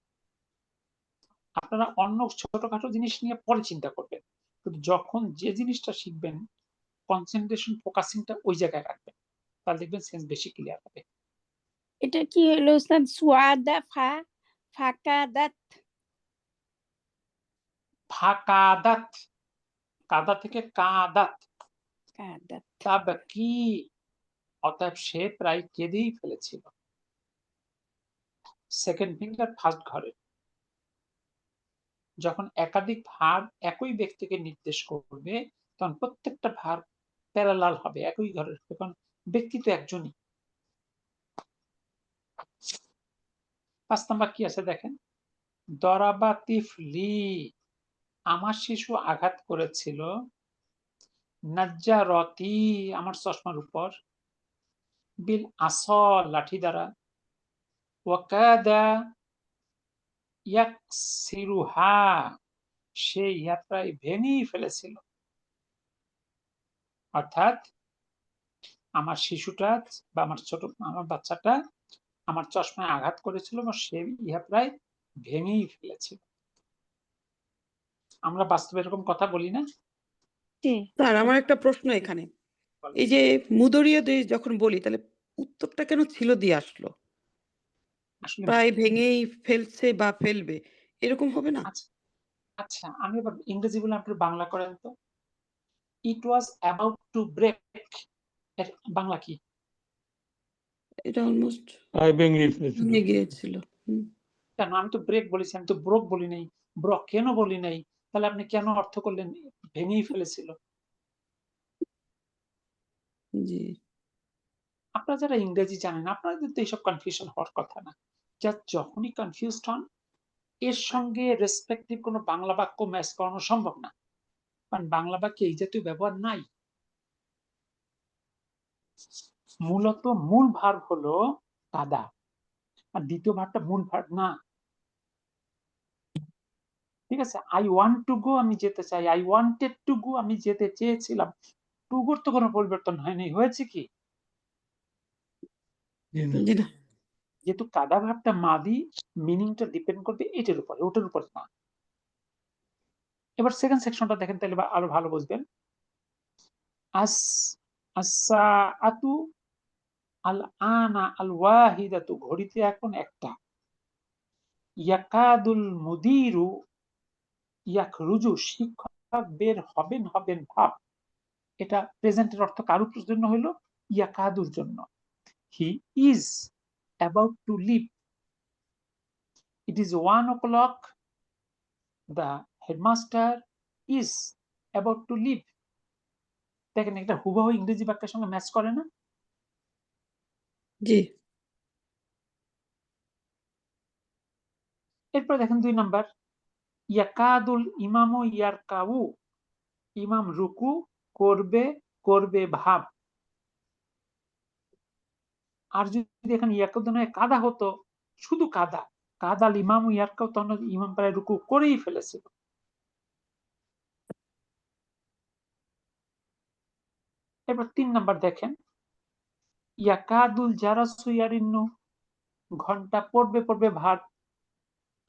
আপনারা অন্য ছোটখাটো জিনিস নিয়ে পরে চিন্তা করবেন, কিন্তু যখন যে জিনিসটা শিখবেন কনসেন্ট্রেশন ফোকাসিংটা ওই জায়গায় রাখবেন, তাহলে দেখবেন সেন্স বেশি ক্লিয়ার হবে। এটা কি হলো উস্তাদ? সুয়াদা ফাকাদাত, ফাকাদাত, কাদা থেকে কাদাত, কাদাত, তাবকি, অতএব সে প্রায় কেঁদেই ফেলেছিল, সেকেন্ড ফিঙ্গার ফার্স্ট ঘরে। যখন একাধিক ভার্ব একই ব্যক্তিকে নির্দেশ করবে তখন প্রত্যেকটা ভার্ব প্যারালাল হবে, একই ঘরের, কারণ ব্যক্তি তো একজনই। 5 নাম্বার কি আছে দেখেন, দরাবা তিফলি, আমার শিশু আঘাত করেছিল, নাজ্জারতি, আমার চশমার উপর, বিল আসল, লাঠি দ্বারা, ওয়াকাদা ইয়াকসিরুহা, সে ইহা প্রায় ভেঙেই ফেলেছিল। অর্থাৎ আমার শিশুটা বা আমার বাচ্চাটা আমার চশমায় আঘাত করেছিল এবং সে ইহা প্রায় ভেঙেই ফেলেছিল। আমরা বাস্তবে এরকম কথা বলি না? জি স্যার আমার একটা প্রশ্ন এখানে, এই যে মুদরিয়া দিয়ে যখন বলি তাহলে উত্তরটা কেন ছিল দিয়ে আসলো? আসলে প্রায় ভেঙেই ফেলছে বা ফেলবে, এরকম হবে না? আচ্ছা আচ্ছা, আমি এবার ইংরেজি বলে আপনি বাংলা করেন তো। ইট ওয়াজ অ্যাবাউট টু ব্রেক, এর বাংলা কি? এটা অলমোস্ট প্রায় ভেঙে ফেলেছিল। ভেঙে গিয়েছিল। কেন, আমি তো ব্রেক বলেছি, আমি তো ব্রোক বলি নাই, ব্রক কেন বলি নাই, তাহলে আপনি কেন অর্থ করলেন ভেঙেই ফেলেছিল? জি আপনারা যারা ইংরেজি জানেন আপনাদের তো এইসব কনফিউশন হওয়ার কথা না। যখনই কনফিউজড হন এর সঙ্গে রেসপেক্টিভ কোনো বাংলা বাক্য ম্যাচ করানো সম্ভব না, কারণ বাংলা বাক্যে এই জাতীয় ব্যবহার নাই। মূলত মূল ভার্ব হলো কাদা, আর দ্বিতীয় ভার্বটা মূল ভার্ব না। ঠিক আছে, আই ওয়ান্ট টু গো, আমি যেতে চাই, আই ওয়ান্টেড টু গো, আমি যেতে চেয়েছিলাম। টু গোর তো কোনো পরিবর্তন হয়নি, হয়েছে কি? জি না। জি না। যেহেতু কাদা ভার্বটা মাদি, মিনিংটা ডিপেন্ড করবে এটার উপরে, ওটার উপরে না। এবার সেকেন্ড সেকশনটা দেখেন, তাহলে আরো ভালো বুঝবেন। আস আস-সাআতু আল-আনা আল-ওয়াহিদাতু, ঘড়িতে এখন একটা। ইয়াকাদুল মুদিরু ইয়াখরুজু, শিক্ষক বের হবেন ভাব, এটা প্রেজেন্টের অর্থ কার জন্য হলো? ইয়াকাদুর জন্য। He is about to leave, it is 1 o'clock, the headmaster is about to leave. দেখেন এটা হুবহু ইংরেজি বাক্যের সঙ্গে ম্যাচ করে না? জি এরপর দেখেন 2 নাম্বার, ইয়াকাদুল ইমামু ইয়ারকাউ, ইমাম রুকু করবে ভাব। আর যদি এখানে ইয়াকাদু নয় কাদা হতো, শুধু কাদা, কাদাল ইমামু ইয়ারকাউ, তখন ইমাম প্রায় রুকু করেই ফেলেছিল। এরপর 3 নাম্বার দেখেন, ইয়াকাদুল জারাসু ইয়ারিন্নু, ঘন্টা পড়বে ভাব।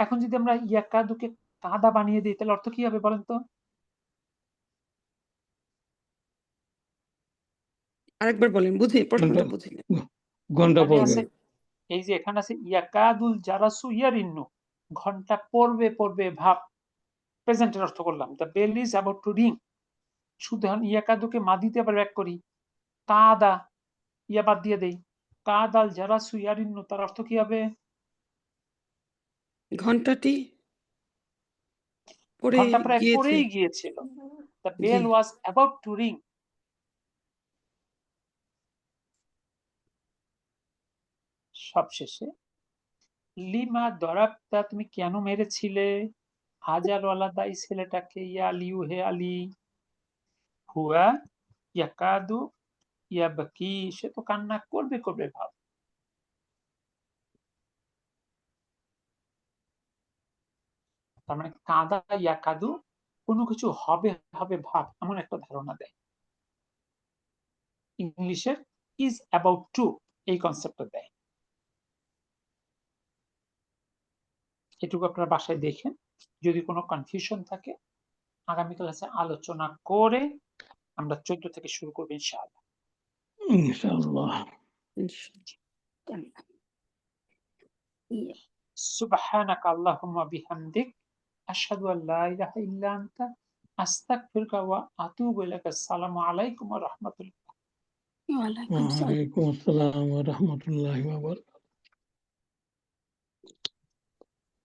এখন যদি আমরা ইয়াকাদুকে কাদা বানিয়ে দিই তাহলে অর্থ কি হবে বলেন তো? আরেকবার বলেন, প্রশ্নটা বুঝিনি। ঘন্টা এখানে পড়বে। আছে, এই যে এখানে আছে ইয়াকাদুল জারাসু ইয়ারিন্নু, ঘন্টা পড়বে ভাব, প্রেজেন্টের অর্থ করলাম। The bell is about to ring, শুধু ইয়াকাদুকে মাদিতে আবার ব্যাক করি, কাদা ইয়া বাদ দিয়ে দেই, কাদাল জারাসু ইয়ারিন্নু, তার অর্থ কি হবে? ঘন্টাটি পড়ে ঘন্টা প্রায় গিয়েছে। পড়েই গিয়েছিল, দ্য জি bell was about to ring. সবশেষে, লিমা দরাবতা, তুমি কেন মেরেছিলে হাজারওয়ালা দাই ছেলেটাকে, ইয়া আলিউ, হে আলী, হুয়া ইয়াকাদু ইয়াবকি, সে তো কান্না করবে ভাব। তার মানে কাদা ইয়াকাদু কোনো কিছু হবে ভাব এমন একটা ধারণা দেয়। ইংলিশের ইজ অ্যাবাউট টু এই কনসেপ্টটা দেয়। এটুকু আপনারা বাসায় দেখেন, যদি কোনো কনফিউশন থাকে আগামী ক্লাসে আলোচনা করে আমরা 14 থেকে শুরু করবো ইনশাআল্লাহ। ইনশাআল্লাহ। সুবহানাকা আল্লাহুম্মা বিহামদিক, আশহাদু আল্লা ইলাহা ইল্লা আনতা, আস্তাগফিরুকা ওয়া আতুবু ইলাইক। আসসালামু আলাইকুম ওয়া রাহমাতুল্লাহ। ওয়ালাইকুম আসসালাম। ওয়ালাইকুম আসসালাম ওয়া রাহমাতুল্লাহি ওয়া বারাকাতুহু।